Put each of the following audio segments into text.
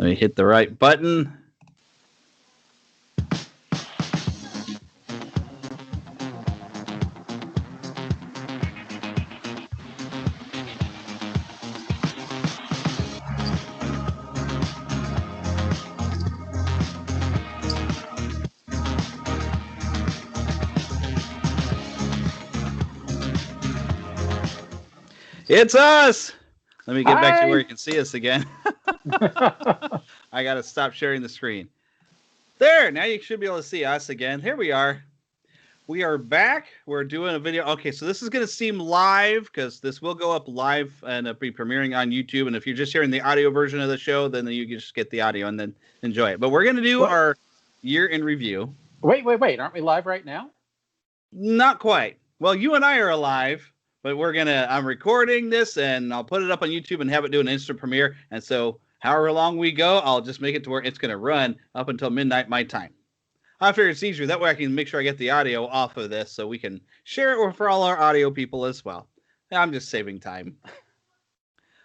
Let me hit the right button. It's us! Let me get back to where you can see us again. I got to stop sharing the screen. There, now you should be able to see us again. Here we are. We are back. We're doing a video. Okay, so this is going to seem live because this will go up live and it'll be premiering on YouTube. And if you're just hearing the audio version of the show, then you can just get the audio and then enjoy it. But we're going to do our year in review. Wait. Aren't we live right now? Not quite. Well, you and I are alive. But I'm recording this and I'll put it up on YouTube and have it do an instant premiere. And so however long we go, I'll just make it to where it's going to run up until midnight my time. I figure it's easier. That way I can make sure I get the audio off of this so we can share it for all our audio people as well. I'm just saving time.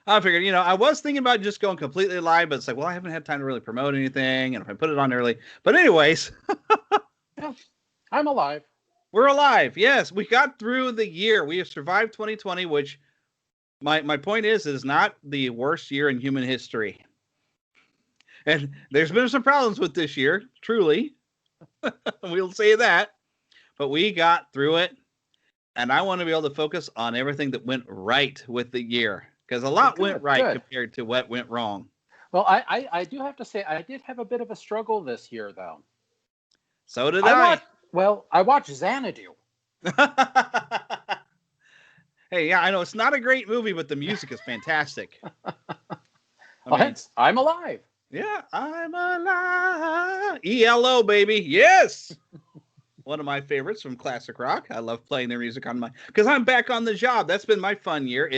I figured, I was thinking about just going completely live, but it's like, well, I haven't had time to really promote anything. And if I put it on early. But anyways. Yeah, I'm alive. We're alive. Yes, we got through the year. We have survived 2020, which my point is not the worst year in human history. And there's been some problems with this year, truly. We'll say that. But we got through it. And I want to be able to focus on everything that went right with the year. Because a lot went right compared to what went wrong. Well, I do have to say, I did have a bit of a struggle this year, though. So did I. I watched Xanadu. Hey, yeah, I know it's not a great movie, but the music is fantastic. I'm alive. Yeah, I'm alive. ELO, baby. Yes. One of my favorites from classic rock. I love playing their music because I'm back on the job. That's been my fun year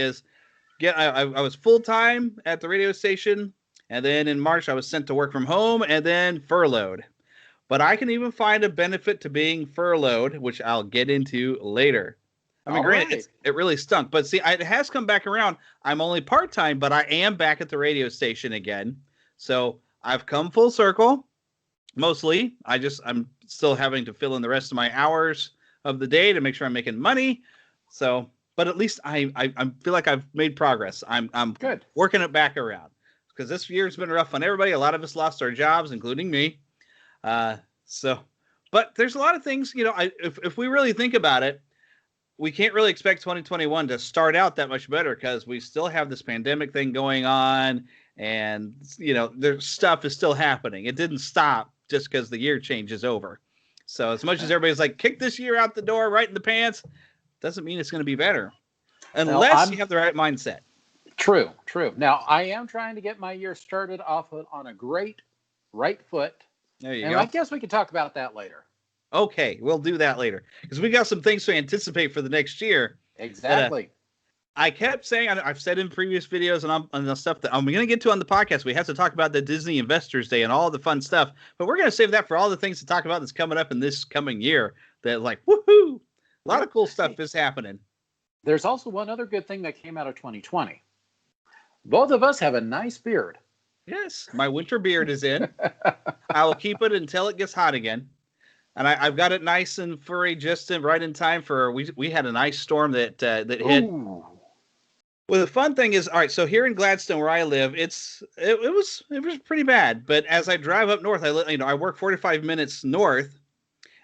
I was full-time at the radio station. And then in March, I was sent to work from home and then furloughed. But I can even find a benefit to being furloughed, which I'll get into later. I mean, granted, it really stunk. But see, it has come back around. I'm only part-time, but I am back at the radio station again. So I've come full circle, mostly. I'm still having to fill in the rest of my hours of the day to make sure I'm making money. So, but at least I feel like I've made progress. I'm good working it back around. Because this year's been rough on everybody. A lot of us lost our jobs, including me. But there's a lot of things, if we really think about it, we can't really expect 2021 to start out that much better because we still have this pandemic thing going on and, there's stuff is still happening. It didn't stop just because the year change is over. So as much as everybody's like, kick this year out the door, right in the pants, doesn't mean it's going to be better unless you have the right mindset. True. Now, I am trying to get my year started off on a great right foot. There you go. I guess we can talk about that later. Okay, we'll do that later. Because we got some things to anticipate for the next year. Exactly. I kept saying, I've said in previous videos and the stuff that I'm going to get to on the podcast, we have to talk about the Disney Investors Day and all the fun stuff. But we're going to save that for all the things to talk about that's coming up in this coming year. That like, woohoo! A lot of cool stuff is happening. There's also one other good thing that came out of 2020. Both of us have a nice beard. Yes, my winter beard is in. I will keep it until it gets hot again. And I've got it nice and furry just right in time for we had an ice storm that hit. Ooh. Well, the fun thing is, all right, so here in Gladstone where I live, it was pretty bad. But as I drive up north, I work 45 minutes north,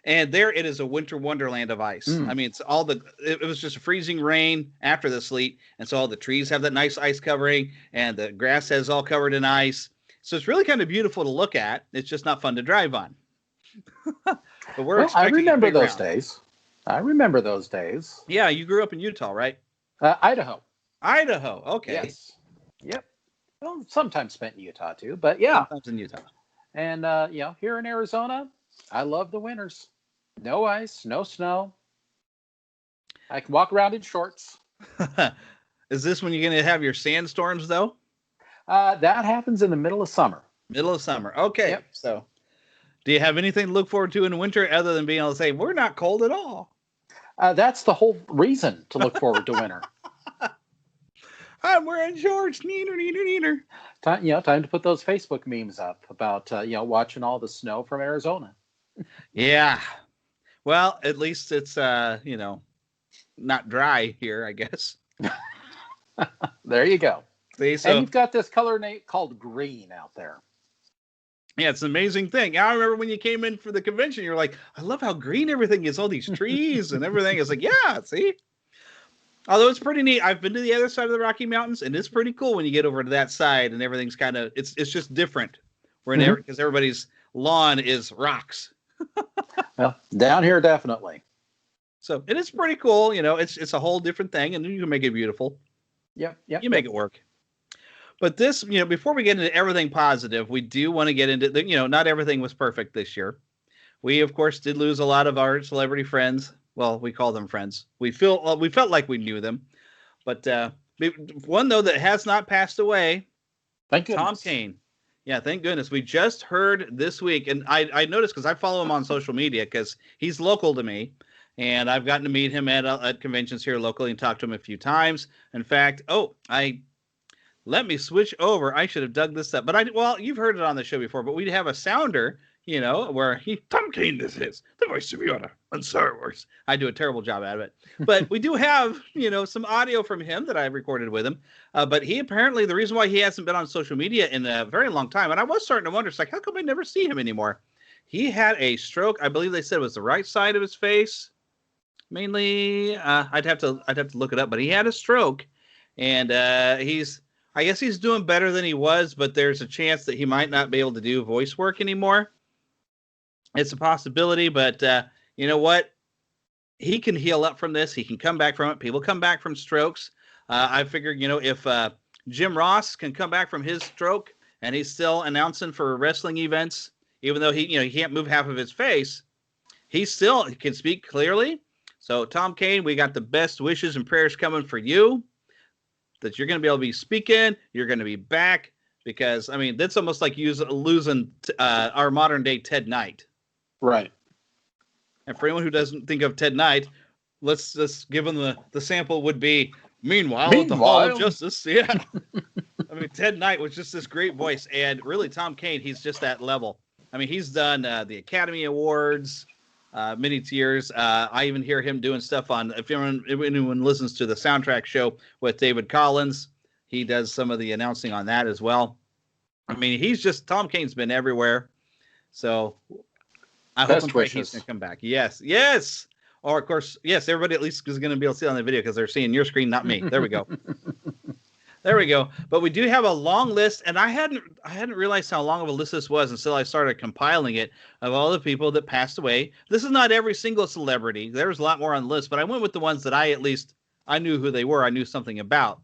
and there it is a winter wonderland of ice. I mean, it was just a freezing rain after the sleet, and so all the trees have that nice ice covering, and the grass is all covered in ice. So it's really kind of beautiful to look at. It's just not fun to drive on. But I remember those days. I remember those days. Yeah, you grew up in Utah, right? Idaho. Idaho. Okay. Yes. Yep. Well, sometimes spent in Utah too, but yeah. Sometimes in Utah. And here in Arizona, I love the winters. No ice, no snow. I can walk around in shorts. Is this when you're going to have your sandstorms, though? That happens in the middle of summer. Middle of summer. Okay. Yep. So, do you have anything to look forward to in winter other than being able to say, we're not cold at all? That's the whole reason to look forward to winter. I'm wearing shorts. Neener, neener, neener. Time to put those Facebook memes up about watching all the snow from Arizona. Yeah. Well, at least it's not dry here, I guess. There you go. See, And you've got this color called green out there. Yeah, it's an amazing thing. I remember when you came in for the convention, you're like, I love how green everything is, all these trees and everything. It's like, yeah, see? Although it's pretty neat. I've been to the other side of the Rocky Mountains, and it's pretty cool when you get over to that side and everything's kind of, it's just different. Because everybody's lawn is rocks. Well, down here, definitely. So it is pretty cool. It's a whole different thing, and you can make it beautiful. Yep. You make it work. But this, before we get into everything positive, we do want to get into not everything was perfect this year. We, of course, did lose a lot of our celebrity friends. Well, we call them friends. We felt like we knew them. But one, though, that has not passed away, thank goodness. Tom Kane. Yeah, thank goodness. We just heard this week, and I noticed because I follow him on social media because he's local to me. And I've gotten to meet him at conventions here locally and talk to him a few times. In fact, let me switch over. I should have dug this up. But you've heard it on the show before, but we'd have a sounder, where Tom Kane, this is the voice of Yoda on Star Wars. I do a terrible job out of it. But we do have, some audio from him that I recorded with him. But he apparently, the reason why he hasn't been on social media in a very long time, and I was starting to wonder, it's like, how come I never see him anymore? He had a stroke. I believe they said it was the right side of his face. Mainly, I'd have to look it up, but he had a stroke, and I guess he's doing better than he was, but there's a chance that he might not be able to do voice work anymore. It's a possibility, but you know what? He can heal up from this. He can come back from it. People come back from strokes. I figured, if Jim Ross can come back from his stroke and he's still announcing for wrestling events, even though he can't move half of his face, he can speak clearly. So, Tom Kane, we got the best wishes and prayers coming for you, that you're going to be able to be speaking, you're going to be back, because, that's almost like losing our modern-day Ted Knight. Right. And for anyone who doesn't think of Ted Knight, let's just give him the sample would be, Meanwhile, at the Hall of Justice. Yeah. Ted Knight was just this great voice, and really, Tom Kane, he's just that level. He's done the Academy Awards, many tiers. I even hear him doing stuff on, if anyone listens to the soundtrack show with David Collins, he does some of the announcing on that as well. Tom Kane's been everywhere. So I hope he's going to come back. Yes. Or, of course, yes, everybody at least is going to be able to see it on the video because they're seeing your screen, not me. There we go. There we go. But we do have a long list, and I hadn't realized how long of a list this was until I started compiling it of all the people that passed away. This is not every single celebrity. There's a lot more on the list, but I went with the ones that I knew who they were. I knew something about.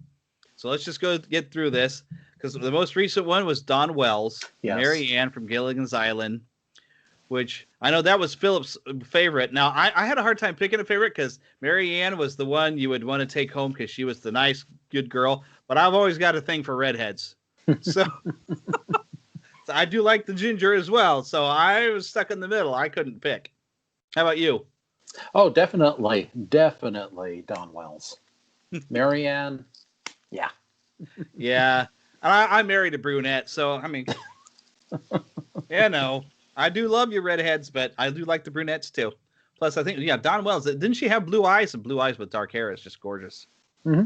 So let's just get through this, because the most recent one was Dawn Wells, yes. Mary Ann from Gilligan's Island, which I know that was Philip's favorite. Now, I had a hard time picking a favorite because Mary Ann was the one you would want to take home because she was the nice, good girl. But I've always got a thing for redheads. So I do like the ginger as well. So I was stuck in the middle. I couldn't pick. How about you? Oh, definitely Dawn Wells. Mary Ann, yeah. Yeah. I married a brunette, so, no. I do love your redheads, but I do like the brunettes too. Plus, I think, Dawn Wells, didn't she have blue eyes? And blue eyes with dark hair is just gorgeous. Mm-hmm.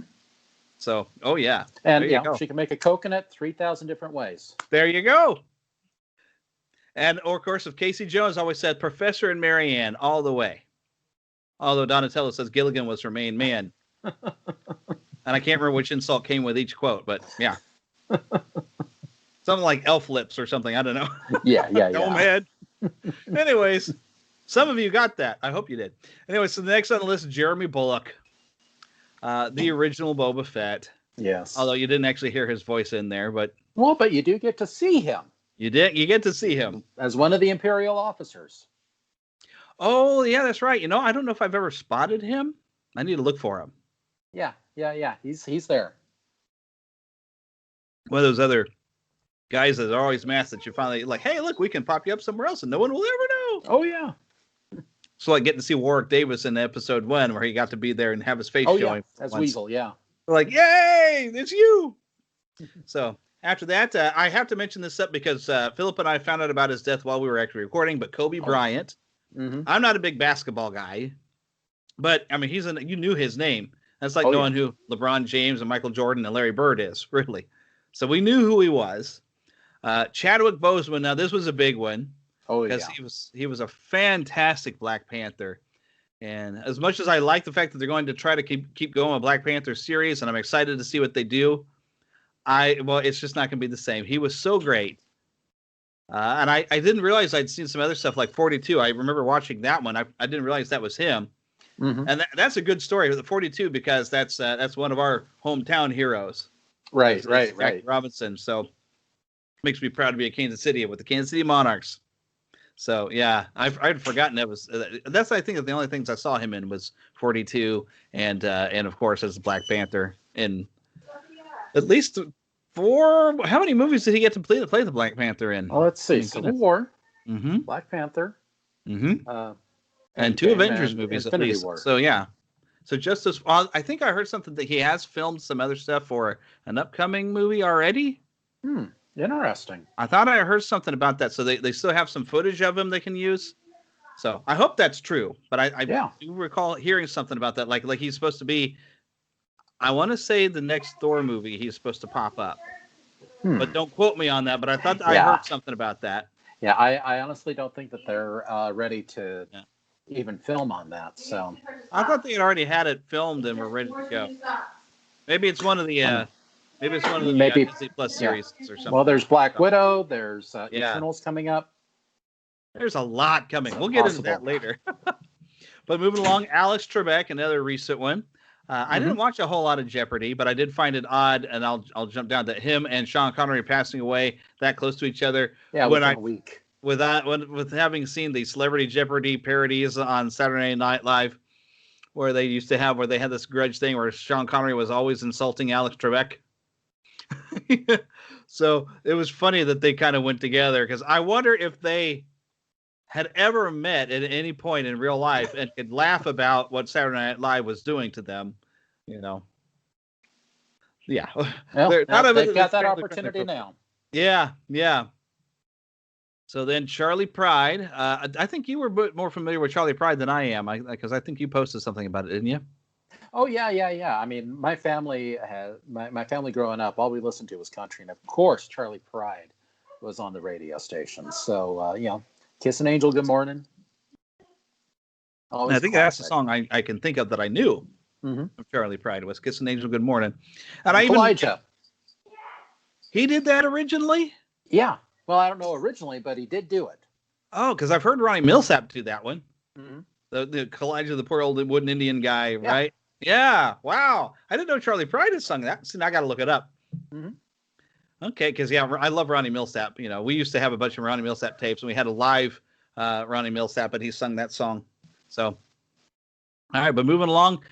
So, oh yeah. And she can make a coconut 3,000 different ways. There you go. And of course, if Casey Jones always said Professor and Mary Ann all the way. Although Donatello says Gilligan was her main man. And I can't remember which insult came with each quote, but yeah. Something like elf lips or something. I don't know. Yeah. Dome head. Anyways, some of you got that. I hope you did. Anyway, so the next on the list is Jeremy Bulloch. The original Boba Fett. Yes. Although you didn't actually hear his voice in there, but... Well, but you do get to see him. You did? You get to see him. As one of the Imperial officers. Oh, yeah, that's right. I don't know if I've ever spotted him. I need to look for him. Yeah. He's there. One of those other guys that are always masked that you finally like, hey, look, we can pop you up somewhere else and no one will ever know. Oh, yeah. So like getting to see Warwick Davis in episode 1 where he got to be there and have his face showing. As Weasel, yeah. Like, yay, it's you. So after that, I have to mention this up because Philip and I found out about his death while we were actually recording. But Kobe Bryant, I'm not a big basketball guy, but I mean, you knew his name. That's like knowing who LeBron James and Michael Jordan and Larry Bird is, really. So we knew who he was. Chadwick Boseman. Now this was a big one. Because he was a fantastic Black Panther. And as much as I like the fact that they're going to try to keep going with Black Panther series, and I'm excited to see what they do, it's just not going to be the same. He was so great. And I didn't realize I'd seen some other stuff like 42. I remember watching that one. I didn't realize that was him. And that's a good story with the 42 because that's one of our hometown heroes. Right. Jack Robinson. So makes me proud to be a Kansas City with the Kansas City Monarchs. So yeah, I'd forgotten that was that's I think the only things I saw him in was 42 and of course as Black Panther in at least 4. How many movies did he get to play the Black Panther in? Well, let's see. Civil War, mm-hmm. Black Panther, and 2 Avengers movies Infinity at least. War. So yeah, so just as I think I heard something that he has filmed some other stuff for an upcoming movie already. Interesting. I thought I heard something about that. So they still have some footage of him they can use. So I hope that's true. But I do recall hearing something about that. Like he's supposed to be, I want to say the next Thor movie he's supposed to pop up. But don't quote me on that. But I thought I heard something about that. Yeah, I honestly don't think that they're ready to even film on that. So I thought they had already had it filmed and were ready to go. Maybe it's one of the... Maybe it's one of the Disney Plus series or something. Well, there's Black Widow. There's Eternals coming up. There's a lot coming. We'll get into that later. But moving along, Alex Trebek, another recent one. I didn't watch a whole lot of Jeopardy, but I did find it odd, and I'll jump down to him and Sean Connery passing away that close to each other. Yeah, within a week. With having seen the Celebrity Jeopardy parodies on Saturday Night Live, where they had this grudge thing where Sean Connery was always insulting Alex Trebek. So it was funny that they kind of went together because I wonder if they had ever met at any point in real life and could laugh about what Saturday Night Live was doing to them, Yeah. Well, they've got that opportunity now. Yeah. So then Charlie Pride. I think you were more familiar with Charlie Pride than I am, because I think you posted something about it, didn't you? Oh yeah. I mean, my family my family growing up, all we listened to was country, and of course, Charlie Pride was on the radio station. So Kiss an Angel, Good Morning. I think that's the song I can think of that I knew of Charlie Pride was Kiss an Angel, Good Morning. And Elijah. He did that originally? Yeah. Well, I don't know originally, but he did do it. Oh, because I've heard Ronnie Millsap do that one. The Elijah, the poor old wooden Indian guy, right? Yeah. Wow. I didn't know Charlie Pride had sung that. See, now I got to look it up. Okay, because I love Ronnie Millsap. We used to have a bunch of Ronnie Millsap tapes, and we had a live Ronnie Millsap, and he sung that song. So, all right, but moving along,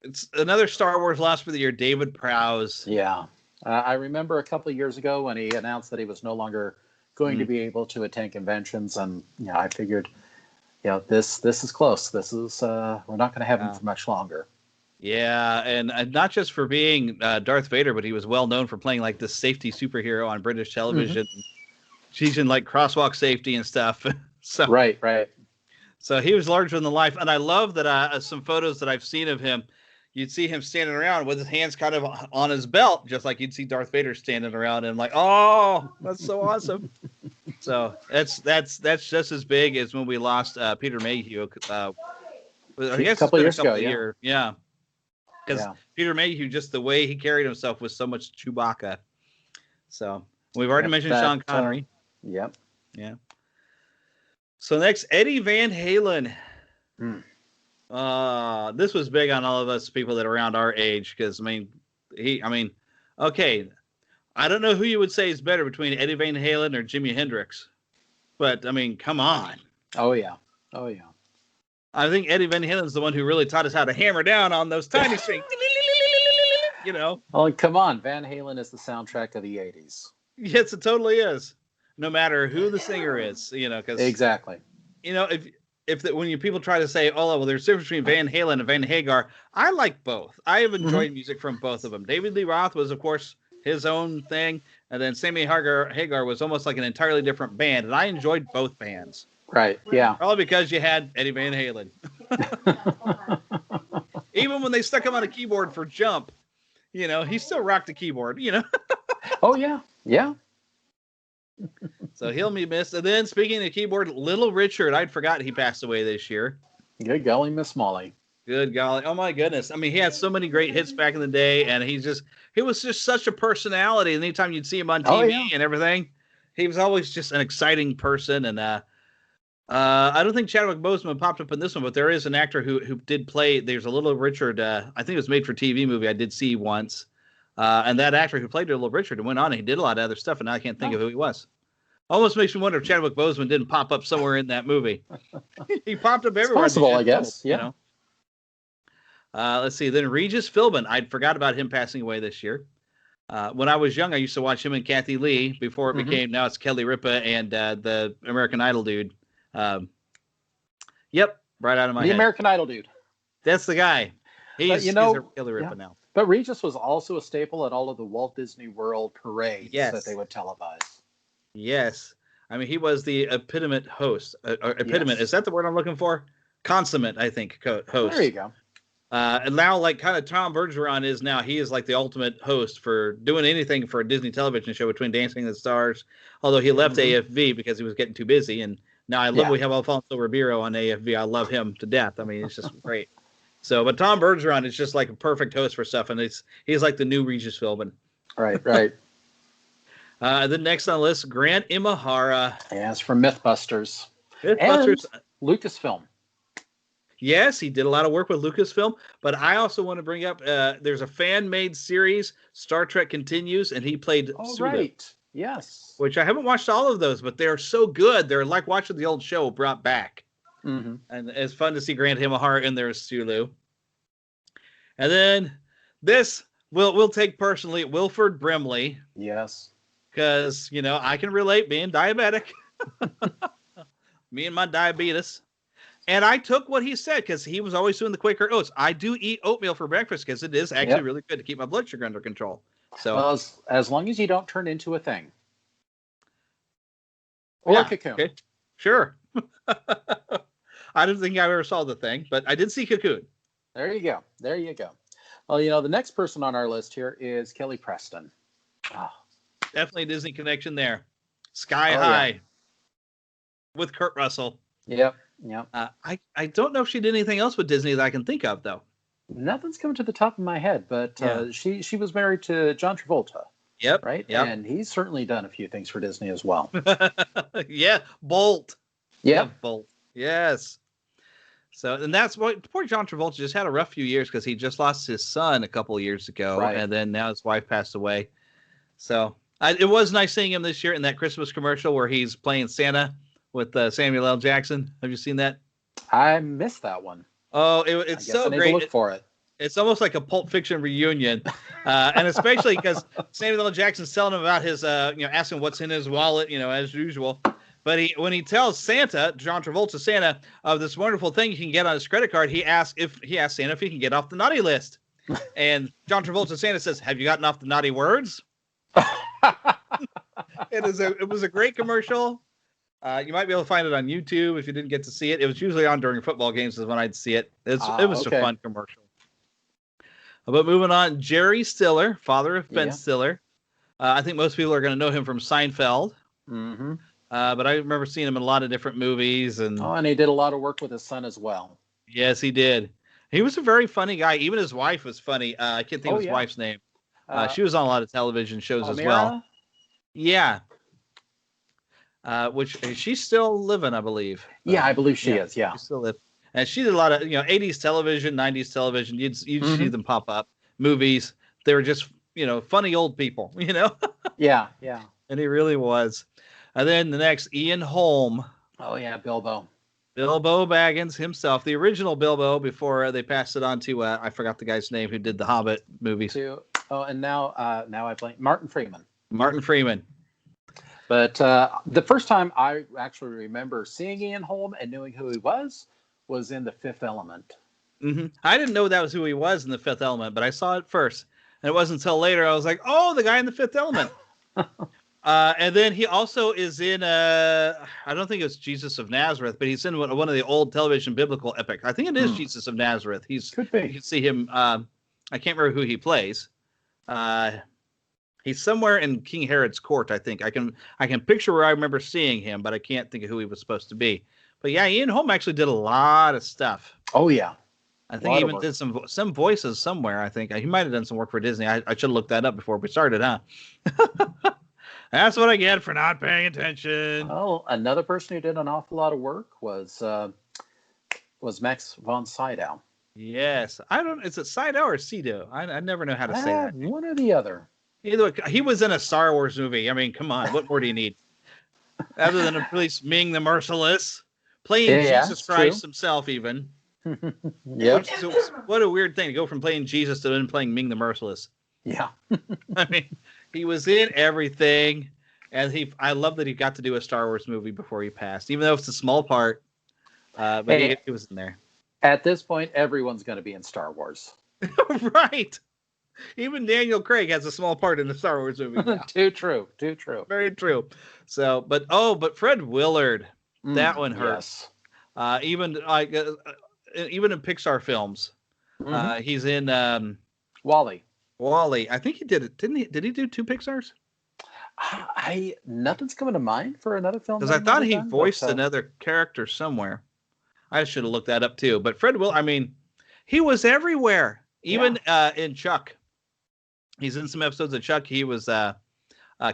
it's another Star Wars loss for the year, David Prowse. Yeah. I remember a couple of years ago when he announced that he was no longer going to be able to attend conventions, and I figured, this is close. This is we're not going to have him for much longer. Yeah, and not just for being Darth Vader, but he was well known for playing like this safety superhero on British television, teaching like crosswalk safety and stuff. So right. So he was larger than life, and I love that some photos that I've seen of him. You'd see him standing around with his hands kind of on his belt, just like you'd see Darth Vader standing around, and like, oh, that's so awesome. So that's just as big as when we lost Peter Mayhew. I guess a couple years ago, yeah. Because Peter Mayhew, just the way he carried himself was so much Chewbacca. So we've already mentioned Sean Connery. Yep. Yeah. So next, Eddie Van Halen. This was big on all of us people that are around our age because okay, I don't know who you would say is better between Eddie Van Halen or Jimi Hendrix, but come on. Oh yeah. I think Eddie Van Halen's the one who really taught us how to hammer down on those tiny strings. Oh, come on, Van Halen is the soundtrack of the '80s. Yes, it totally is. No matter who the singer is, because exactly. when people try to say, oh, well, there's a difference between Van Halen and Van Hagar, I like both. I have enjoyed music from both of them. David Lee Roth was, of course, his own thing, and then Sammy Hagar was almost like an entirely different band, and I enjoyed both bands. Right, yeah. Probably because you had Eddie Van Halen. Even when they stuck him on a keyboard for Jump, he still rocked the keyboard, Oh, yeah, yeah. So he'll be missed. And then, speaking of keyboard, Little Richard, I'd forgotten he passed away this year. Good golly, Miss Molly. Good golly. Oh, my goodness. I mean, he had so many great hits back in the day, and he was just such a personality. And anytime you'd see him on TV and everything, he was always just an exciting person. And I don't think Chadwick Boseman popped up in this one, but there is an actor who did play. There's a Little Richard, I think it was made for TV movie I did see once. And that actor who played Little Richard and went on and he did a lot of other stuff, and now I can't think of who he was. Almost makes me wonder if Chadwick Boseman didn't pop up somewhere in that movie. He popped up everywhere. It's possible, I guess. Yeah. Let's see. Then Regis Philbin. I'd forgot about him passing away this year. When I was young, I used to watch him and Kathy Lee before it became, now it's Kelly Ripa and the American Idol dude. Yep, right out of my head. The American Idol dude. That's the guy. He's Kelly Ripa now. But Regis was also a staple at all of the Walt Disney World parades that they would televise. Yes. I mean, he was the epitome host. Epitome, is that the word I'm looking for? Consummate, I think, host. There you go. And now, like, kind of Tom Bergeron is now, he is like the ultimate host for doing anything for a Disney television show between Dancing with the Stars, although he left AFV because he was getting too busy. And now I love we have Alfonso Ribeiro on AFV. I love him to death. I mean, it's just great. So, but Tom Bergeron is just like a perfect host for stuff, and he's like the new Regis Philbin. Right. The next on the list, Grant Imahara. Yes, from Mythbusters. And Lucasfilm. Yes, he did a lot of work with Lucasfilm, but I also want to bring up, there's a fan-made series, Star Trek Continues, and he played Sulu. Right. Yes. Which I haven't watched all of those, but they're so good. They're like watching the old show brought back. And it's fun to see Grant Imahara in there as Sulu. And then this, we'll take personally, Wilford Brimley. Yes. Because, I can relate being diabetic. Me and my diabetes. And I took what he said because he was always doing the Quaker Oats. I do eat oatmeal for breakfast because it is actually really good to keep my blood sugar under control. So, well, as long as you don't turn into a thing. Or a cocoon. Okay. Sure. I don't think I ever saw the thing, but I did see Cocoon. There you go. Well, the next person on our list here is Kelly Preston. Oh. Definitely a Disney connection there. Sky High with Kurt Russell. Yep. I don't know if she did anything else with Disney that I can think of, though. Nothing's coming to the top of my head, but she was married to John Travolta. Yep. Right? Yep. And he's certainly done a few things for Disney as well. Bolt. Yeah, Bolt. Yes. So, and that's what poor John Travolta just had a rough few years because he just lost his son a couple of years ago, and then now his wife passed away. So, it was nice seeing him this year in that Christmas commercial where he's playing Santa with Samuel L. Jackson. Have you seen that? I missed that one. Oh, it's so great. Look for it. It's almost like a Pulp Fiction reunion, and especially because Samuel L. Jackson's telling him about his, asking what's in his wallet, as usual. But when he tells Santa, John Travolta Santa, of this wonderful thing you can get on his credit card, he asks Santa if he can get off the naughty list. And John Travolta Santa says, "Have you gotten off the naughty words?" It was a great commercial. You might be able to find it on YouTube if you didn't get to see it. It was usually on during football games is when I'd see it. It was a fun commercial. But moving on, Jerry Stiller, father of Ben Stiller. I think most people are going to know him from Seinfeld. Mm-hmm. But I remember seeing him in a lot of different movies. And he did a lot of work with his son as well. Yes, he did. He was a very funny guy. Even his wife was funny. I can't think of his wife's name. She was on a lot of television shows as well. Yeah. Which she's still living, I believe. Yeah, I believe she is. Yeah. She still lives. And she did a lot of, 80s television, 90s television. You'd see them pop up. Movies. They were just, funny old people, Yeah. And he really was. And then the next, Ian Holm. Oh, yeah, Bilbo. Bilbo Baggins himself. The original Bilbo before they passed it on to, I forgot the guy's name who did the Hobbit movies. And now I blame Martin Freeman. Martin Freeman. But the first time I actually remember seeing Ian Holm and knowing who he was in The Fifth Element. Mm-hmm. I didn't know that was who he was in The Fifth Element, but I saw it first. And it wasn't until later I was like, oh, the guy in The Fifth Element. And then he also is in, I don't think it's Jesus of Nazareth, but he's in one of the old television biblical epics. I think it is Jesus of Nazareth. Could be. You can see him. I can't remember who he plays. He's somewhere in King Herod's court, I think. I can picture where I remember seeing him, but I can't think of who he was supposed to be. But yeah, Ian Holm actually did a lot of stuff. Oh, yeah. I think he even did some voices somewhere, I think. He might have done some work for Disney. I should have looked that up before we started, huh? That's what I get for not paying attention. Oh, another person who did an awful lot of work was Max von Sydow. Yes. Is it Sydow or Sydow? I never know how to say that. One or the other. Either way, he was in a Star Wars movie. I mean, come on. What more do you need? Other than at least Ming the Merciless. Playing Jesus Christ himself, even. Yep. So, what a weird thing to go from playing Jesus to then playing Ming the Merciless. Yeah. I mean, he was in everything, and I love that he got to do a Star Wars movie before he passed, even though it's a small part. But he was in there. At this point, everyone's going to be in Star Wars. Right. Even Daniel Craig has a small part in the Star Wars movie now. Too true. Very true. So, but Fred Willard, that one hurts. Yes. Even in Pixar films, he's in Wall-E. Wall-E. I think he did it, didn't he? Did he do 2 Pixars? Nothing's coming to mind for another film. Because I thought he voiced another character somewhere. I should have looked that up too. But Fred Willard, I mean, he was everywhere. Even in Chuck. He's in some episodes of Chuck. He was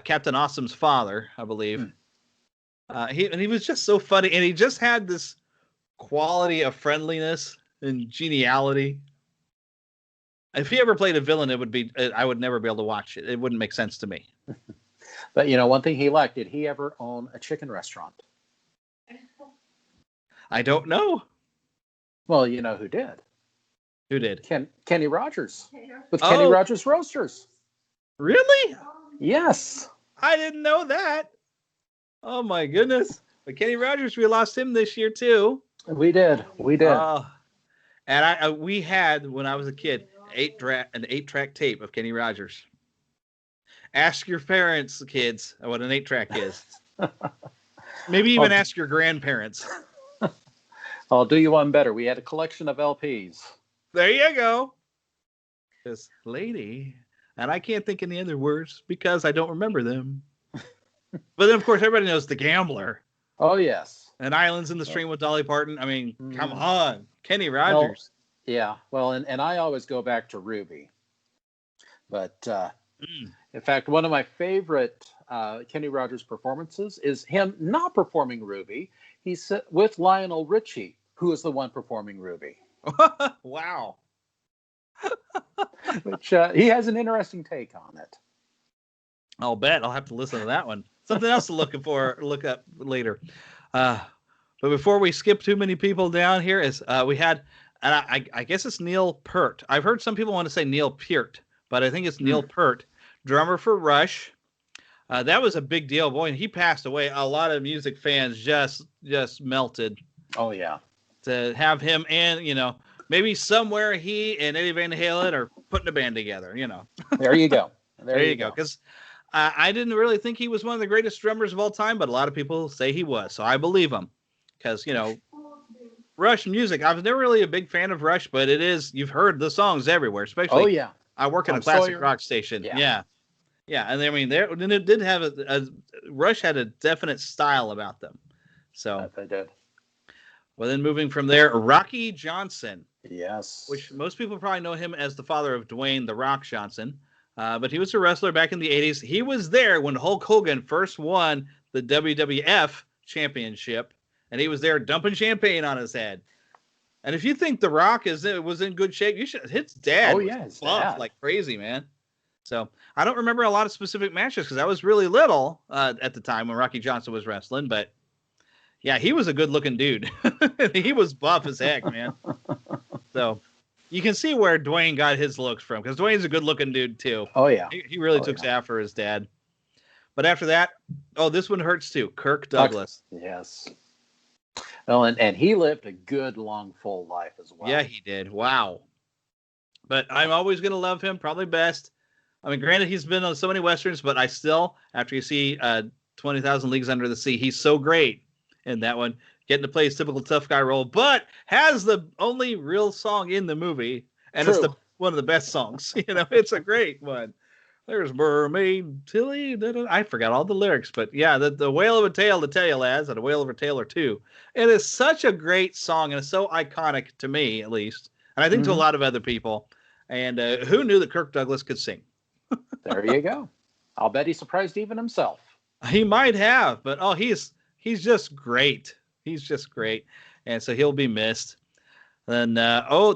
Captain Awesome's father, I believe. He was just so funny, and he just had this quality of friendliness and geniality. If he ever played a villain, I would never be able to watch it. It wouldn't make sense to me. But one thing he liked, did he ever own a chicken restaurant? I don't know. Well, you know who did. Who did? Kenny Rogers. With Kenny Rogers Roasters. Really? Yes. I didn't know that. Oh, my goodness. But Kenny Rogers, we lost him this year, too. We did. And we had, when I was a kid, an 8-track tape of Kenny Rogers. Ask your parents, kids, what an 8-track is. Maybe even ask your grandparents. I'll do you one better. We had a collection of LPs. There you go. This lady, and I can't think any other words because I don't remember them. But then, of course, everybody knows The Gambler. Oh, yes. And Islands in the Stream with Dolly Parton. I mean, come on. Kenny Rogers. Well, yeah. Well, and I always go back to Ruby. But, in fact, one of my favorite Kenny Rogers performances is him not performing Ruby. He's with Lionel Richie, who is the one performing Ruby. Wow. Which he has an interesting take on it. I'll bet. I'll have to listen to that one. Something else to look up later. But before we skip too many people down here, we had, and I guess it's Neil Peart. I've heard some people want to say Neil Peart, but I think it's Neil Peart, drummer for Rush. That was a big deal. Boy, and he passed away. A lot of music fans just melted. Oh, yeah. To have him and, maybe somewhere he and Eddie Van Halen are putting a band together, There you go. There you go. Because I didn't really think he was one of the greatest drummers of all time, but a lot of people say he was. So I believe him. Because, Rush music, I was never really a big fan of Rush, but you've heard the songs everywhere, especially. Oh, yeah. I work in a classic rock station. Yeah. And I mean, it did have Rush had a definite style about them. So they did. Well, then moving from there, Rocky Johnson. Yes. Which most people probably know him as the father of Dwayne "The Rock" Johnson. But he was a wrestler back in the 80s. He was there when Hulk Hogan first won the WWF championship, and he was there dumping champagne on his head. And if you think The Rock was in good shape, you should. His dad was buff like crazy, man. So I don't remember a lot of specific matches because I was really little at the time when Rocky Johnson was wrestling, but yeah, he was a good-looking dude. He was buff as heck, man. So you can see where Dwayne got his looks from because Dwayne's a good-looking dude too. Oh yeah, he really took after his dad. But after that, oh, this one hurts too. Kirk Douglas. Yes. Well, and he lived a good, long, full life as well. Yeah, he did. Wow. But I'm always going to love him, probably best. I mean, granted, he's been on so many Westerns, but I still, after you see 20,000 Leagues Under the Sea, he's so great in that one, getting to play his typical tough guy role, but has the only real song in the movie, and True. it's one of the best songs. It's a great one. There's Mermaid Tilly. I forgot all the lyrics, but yeah, the Whale of a Tale to tell you, lads, and a Whale of a Tale or two. It is such a great song, and it's so iconic to me, at least, and I think to a lot of other people. And who knew that Kirk Douglas could sing? There you go. I'll bet he surprised even himself. He might have, but he's just great. He's just great, and so he'll be missed. And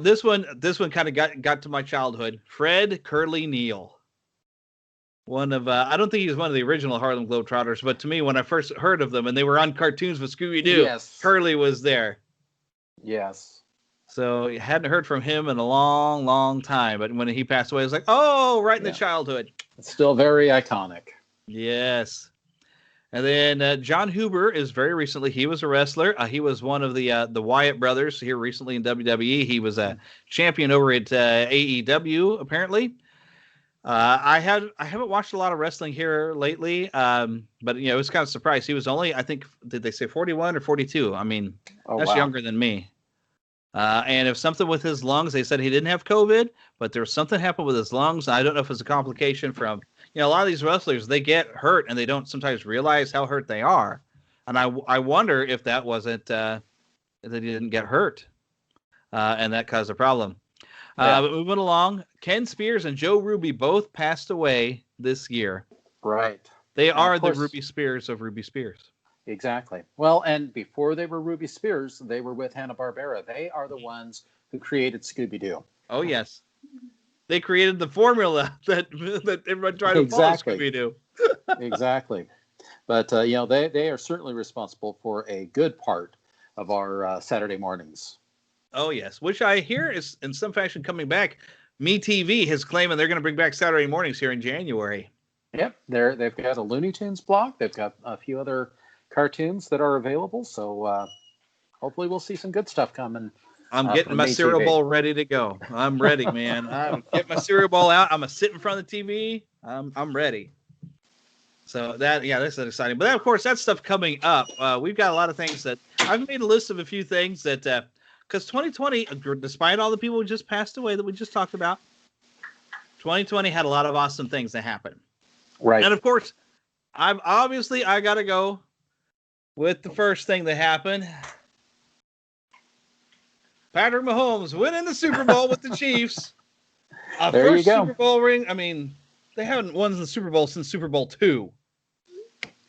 this one kind of got to my childhood. Fred Curly Neal. One of I don't think he was one of the original Harlem Globetrotters, but to me, when I first heard of them, and they were on cartoons with Scooby-Doo, yes, Curly was there. Yes. So I hadn't heard from him in a long, long time. But when he passed away, I was like, oh, right in the childhood. It's still very iconic. Yes. And then John Huber is very recently. He was a wrestler. He was one of the Wyatt brothers here recently in WWE. He was a champion over at AEW, apparently. I haven't watched a lot of wrestling here lately, but it was kind of surprised. He was only, I think, did they say 41 or 42? I mean, that's younger than me. And if something with his lungs, they said he didn't have COVID, but there was something happened with his lungs. I don't know if it's a complication from, a lot of these wrestlers, they get hurt and they don't sometimes realize how hurt they are. And I wonder if that wasn't, that he didn't get hurt, and that caused a problem. But moving along, Ken Spears and Joe Ruby both passed away this year. Right. They are the Ruby Spears of Ruby Spears. Exactly. Well, and before they were Ruby Spears, they were with Hanna-Barbera. They are the ones who created Scooby-Doo. Oh, yes. They created the formula that everyone tried to follow Scooby-Doo. Exactly. But, they are certainly responsible for a good part of our Saturday mornings. Oh, yes. Which I hear is in some fashion coming back. MeTV is claiming they're going to bring back Saturday mornings here in January. Yep. They've got a Looney Tunes block. They've got a few other cartoons that are available. So hopefully we'll see some good stuff coming. I'm getting my cereal bowl ready to go. I'm ready, man. I'm getting my cereal bowl out. I'm going to sit in front of the TV. I'm ready. So this is exciting. But of course, that stuff coming up. We've got a lot of things that I've made a list of a few things that, because 2020, despite all the people who just passed away that we just talked about, 2020 had a lot of awesome things that happened. Right. And of course, I got to go with the first thing that happened. Patrick Mahomes winning the Super Bowl with the Chiefs. There you go. Super Bowl ring. I mean, they haven't won the Super Bowl since Super Bowl II.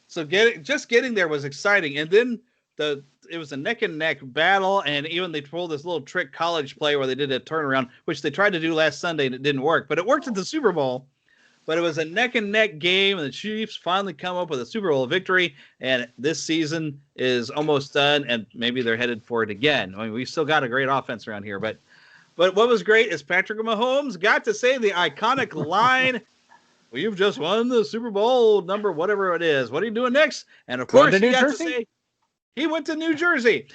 So getting there was exciting. And then it was a neck and neck battle, and even they pulled this little trick college play where they did a turnaround, which they tried to do last Sunday and it didn't work, but it worked at the Super Bowl. But it was a neck and neck game, and the Chiefs finally come up with a Super Bowl victory. And this season is almost done, and maybe they're headed for it again. I mean, we still got a great offense around here, but what was great is Patrick Mahomes got to say the iconic line, "Well, you've just won the Super Bowl number whatever it is. What are you doing next?" And of course, he got to say he went to New Jersey.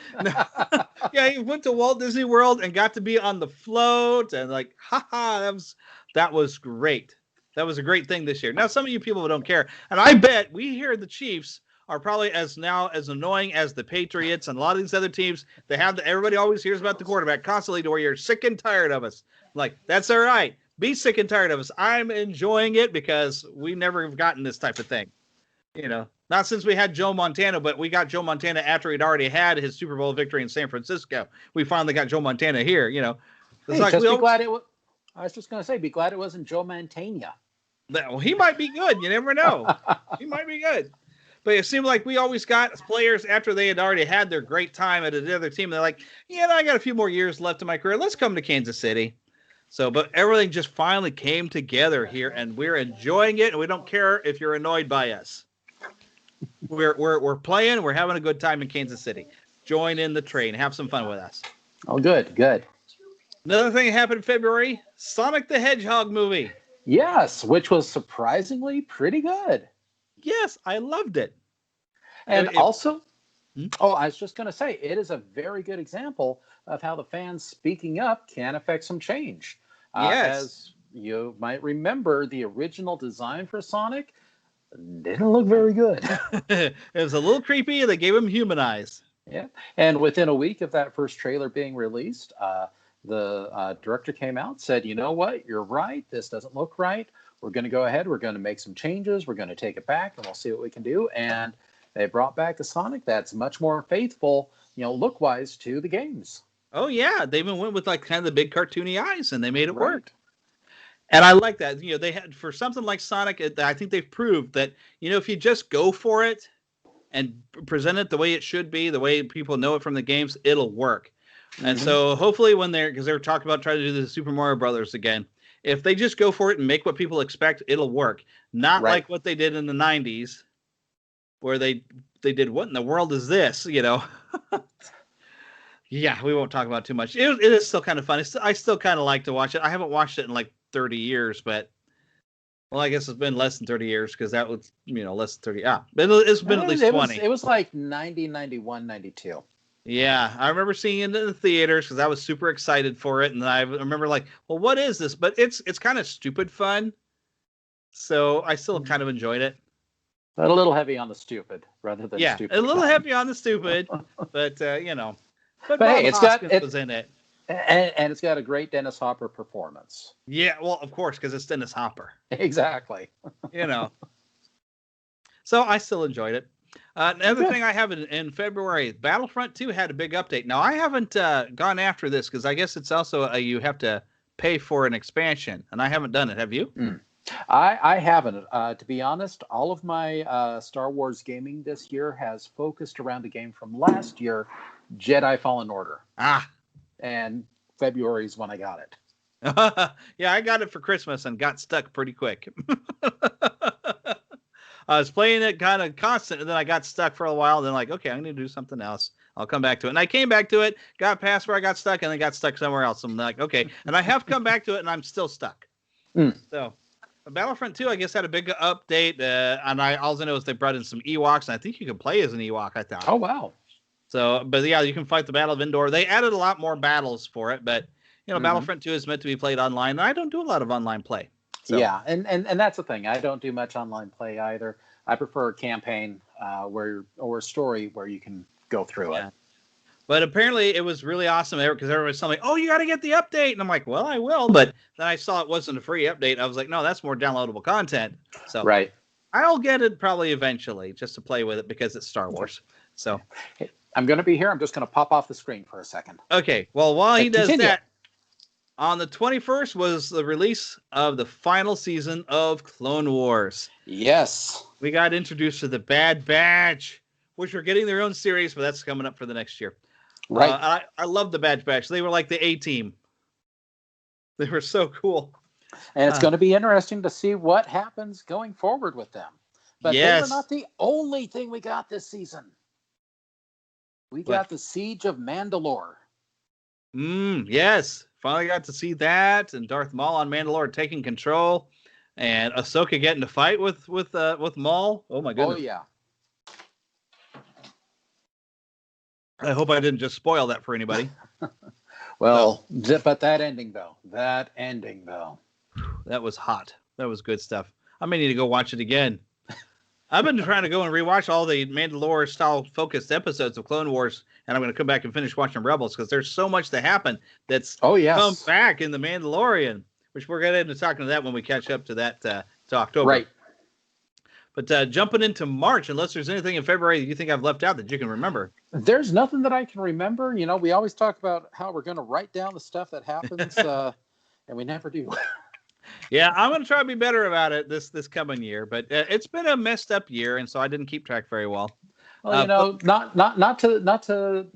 Yeah, he went to Walt Disney World and got to be on the float, and that was great. That was a great thing this year. Now, some of you people don't care, and I bet we hear the Chiefs are probably as annoying as the Patriots and a lot of these other teams. Everybody always hears about the quarterback constantly to where you're sick and tired of us. Like, that's all right. Be sick and tired of us. I'm enjoying it because we never have gotten this type of thing. Not since we had Joe Montana, but we got Joe Montana after he'd already had his Super Bowl victory in San Francisco. We finally got Joe Montana here. I was just going to say, be glad it wasn't Joe Montana. Well, he might be good. You never know. He might be good. But it seemed like we always got players after they had already had their great time at another team. They're like, I got a few more years left in my career. Let's come to Kansas City. But everything just finally came together here, and we're enjoying it, and we don't care if you're annoyed by us. We're playing. We're having a good time in Kansas City. Join in the train. Have some fun with us. Oh, good. Another thing that happened in February, Sonic the Hedgehog movie. Yes, which was surprisingly pretty good. Yes, I loved it. And also, Hmm? I was just going to say, it is a very good example of how the fans speaking up can affect some change. Yes. As you might remember, the original design for Sonic didn't look very good. It was a little creepy. They gave him human eyes. Yeah. And within a week of that first trailer being released, the director came out, said, you know what, you're right. This doesn't look right. We're going to go ahead. We're going to make some changes. We're going to take it back and we'll see what we can do. And they brought back a Sonic that's much more faithful, look-wise to the games. Oh yeah, they even went with like kind of the big cartoony eyes, and they made it Right. work. And I like that. They had for something like Sonic. I think they've proved that if you just go for it and present it the way it should be, the way people know it from the games, it'll work. Mm-hmm. And so hopefully because they were talking about trying to do the Super Mario Brothers again, if they just go for it and make what people expect, it'll work. Not like what they did in the 90s, where they did, what in the world is this, Yeah, we won't talk about it too much. It is still kind of fun. I still kind of like to watch it. I haven't watched it in like 30 years, but well, I guess it's been less than 30 years because that was, less than 30. But it's been at least 20. It was like 90, 91, 92. Yeah, I remember seeing it in the theaters because I was super excited for it. And I remember like, well, what is this? But it's kind of stupid fun. So I still kind of enjoyed it. But a little heavy on the stupid rather than stupid. A little heavy on the stupid, but, But hey, Bob was in it. And it's got a great Dennis Hopper performance. Yeah, well, of course, because it's Dennis Hopper. Exactly. So I still enjoyed it. Another thing I have in February, Battlefront 2 had a big update. Now, I haven't gone after this because I guess it's also you have to pay for an expansion, and I haven't done it. Have you? I haven't. To be honest, all of my Star Wars gaming this year has focused around the game from last year, Jedi Fallen Order. And February is when I got it. Yeah, I got it for Christmas and got stuck pretty quick. I was playing it kind of constant, and then I got stuck for a while. And then like, okay, I'm going to do something else. I'll come back to it. And I came back to it, got past where I got stuck, and then got stuck somewhere else. I'm like, okay. And I have come back to it, and I'm still stuck. So Battlefront 2, I guess, had a big update. And all I know is they brought in some Ewoks, and I think you can play as an Ewok, I thought. Oh, wow. So, but yeah, you can fight the Battle of Endor. They added a lot more battles for it, but Battlefront 2 is meant to be played online, and I don't do a lot of online play. So. Yeah, and that's the thing. I don't do much online play either. I prefer a campaign or a story where you can go through it. But apparently it was really awesome because everybody's telling me, oh, you got to get the update. And I'm like, well, I will. But then I saw it wasn't a free update. I was like, no, that's more downloadable content. So right. I'll get it probably eventually just to play with it because it's Star Wars. So I'm going to be here. I'm just going to pop off the screen for a second. Okay. Well, while he does that, on the 21st was the release of the final season of Clone Wars. Yes. We got introduced to the Bad Batch, which are getting their own series, but that's coming up for the next year. Right. I love the Bad Batch. They were like the A-team. They were so cool. And it's going to be interesting to see what happens going forward with them. But they were not the only thing we got this season. We got the Siege of Mandalore. Yes. Finally got to see that, and Darth Maul on Mandalore taking control, and Ahsoka getting to fight with Maul. Oh my goodness! Oh yeah. I hope I didn't just spoil that for anybody. Well, but that ending though. That was hot. That was good stuff. I may need to go watch it again. I've been trying to go and rewatch all the Mandalore style focused episodes of Clone Wars, and I'm going to come back and finish watching Rebels because there's so much to happen that's come back in the Mandalorian, which we're going to end up talking to that when we catch up to that to October. Right. But jumping into March, unless there's anything in February that you think I've left out that you can remember. There's nothing that I can remember. We always talk about how we're going to write down the stuff that happens, and we never do. Yeah, I'm going to try to be better about it this coming year, but it's been a messed up year, and so I didn't keep track very well. Well, not to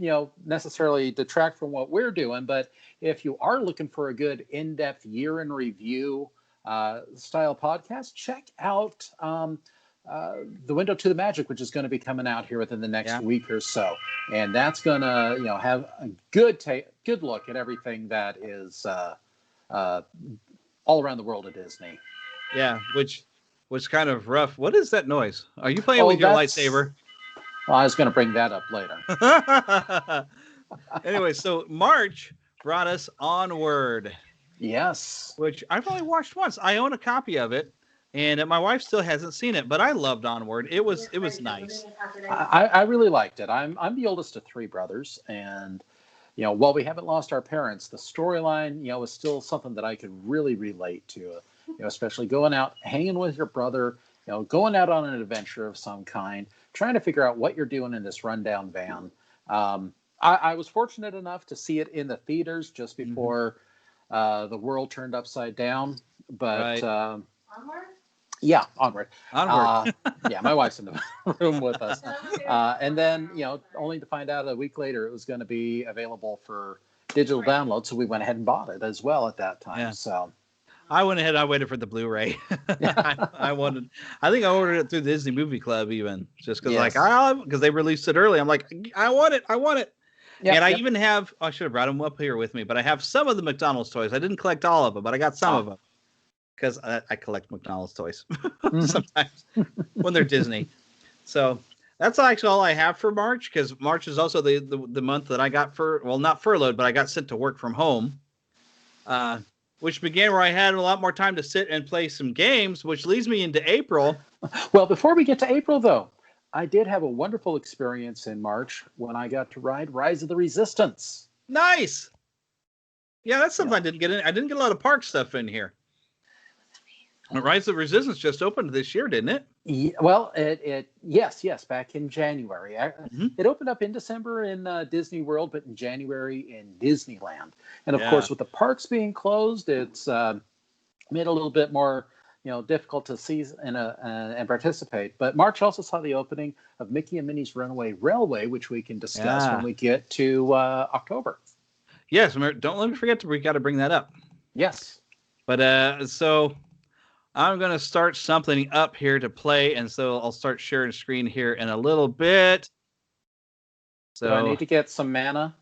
necessarily detract from what we're doing, but if you are looking for a good in-depth year in review style podcast, check out The Window to the Magic, which is going to be coming out here within the next week or so, and that's going to have a good look at everything that is all around the world at Disney. Yeah, which was kind of rough. What is that noise? Are you playing Oh, with your that's. lightsaber? Well, I was going to bring that up later. Anyway, so March brought us Onward, Yes. which I've only watched once. I own a copy of it, and my wife still hasn't seen it, but I loved Onward. It was nice. I really liked it. I'm the oldest of three brothers, and while we haven't lost our parents, the storyline is still something that I could really relate to. Especially going out, hanging with your brother, going out on an adventure of some kind, trying to figure out what you're doing in this rundown van. I was fortunate enough to see it in the theaters just before the world turned upside down, but. Right. Yeah, Onward. Onward. Yeah, my wife's in the room with us. And then, only to find out a week later it was going to be available for digital download. So we went ahead and bought it as well at that time. Yeah. So I went ahead. I waited for the Blu-ray. I think I ordered it through Disney Movie Club even just because because they released it early. I'm like, I want it. Yep, and I even have, I should have brought them up here with me, but I have some of the McDonald's toys. I didn't collect all of them, but I got some of them. Because I collect McDonald's toys sometimes when they're Disney. So that's actually all I have for March, because March is also the month that I got not furloughed, but I got sent to work from home, which began where I had a lot more time to sit and play some games, which leads me into April. Well, before we get to April, though, I did have a wonderful experience in March when I got to ride Rise of the Resistance. Nice. Yeah, that's something I didn't get in. I didn't get a lot of park stuff in here. Rise of the Resistance just opened this year, didn't it? Yeah, well, yes, back in January. It opened up in December in Disney World, but in January in Disneyland. And of course, with the parks being closed, it's made it a little bit more difficult to see and participate. But March also saw the opening of Mickey and Minnie's Runaway Railway, which we can discuss when we get to October. Yes, don't let me forget we got to bring that up. Yes. But so I'm going to start something up here to play, and so I'll start sharing screen here in a little bit. So do I need to get some mana?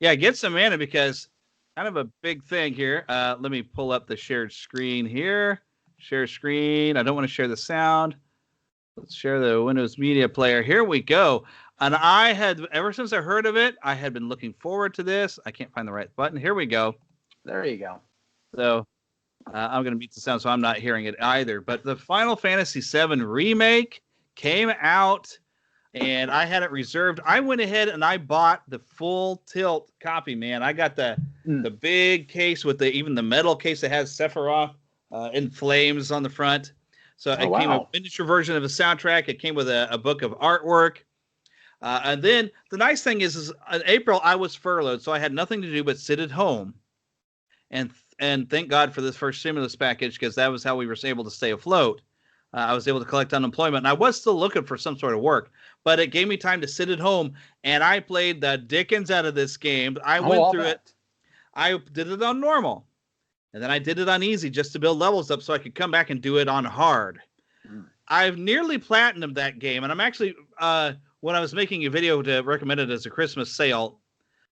Yeah, get some mana, because kind of a big thing here. Let me pull up the shared screen here. Share screen. I don't want to share the sound. Let's share the Windows Media Player. Here we go. And I had, ever since I heard of it, I had been looking forward to this. I can't find the right button. Here we go. There you go. So I'm going to mute the sound so I'm not hearing it either. But the Final Fantasy VII Remake came out, and I had it reserved. I went ahead and I bought the full tilt copy, man. I got the big case with even the metal case that has Sephiroth in flames on the front. So it came with a miniature version of the soundtrack. It came with a book of artwork. And then the nice thing is in April, I was furloughed, so I had nothing to do but sit at home. And thank God for this first stimulus package, because that was how we were able to stay afloat. I was able to collect unemployment, and I was still looking for some sort of work, but it gave me time to sit at home, and I played the dickens out of this game. I went through it. I did it on normal, and then I did it on easy just to build levels up so I could come back and do it on hard. I've nearly platinumed that game, and I'm actually, when I was making a video to recommend it as a Christmas sale,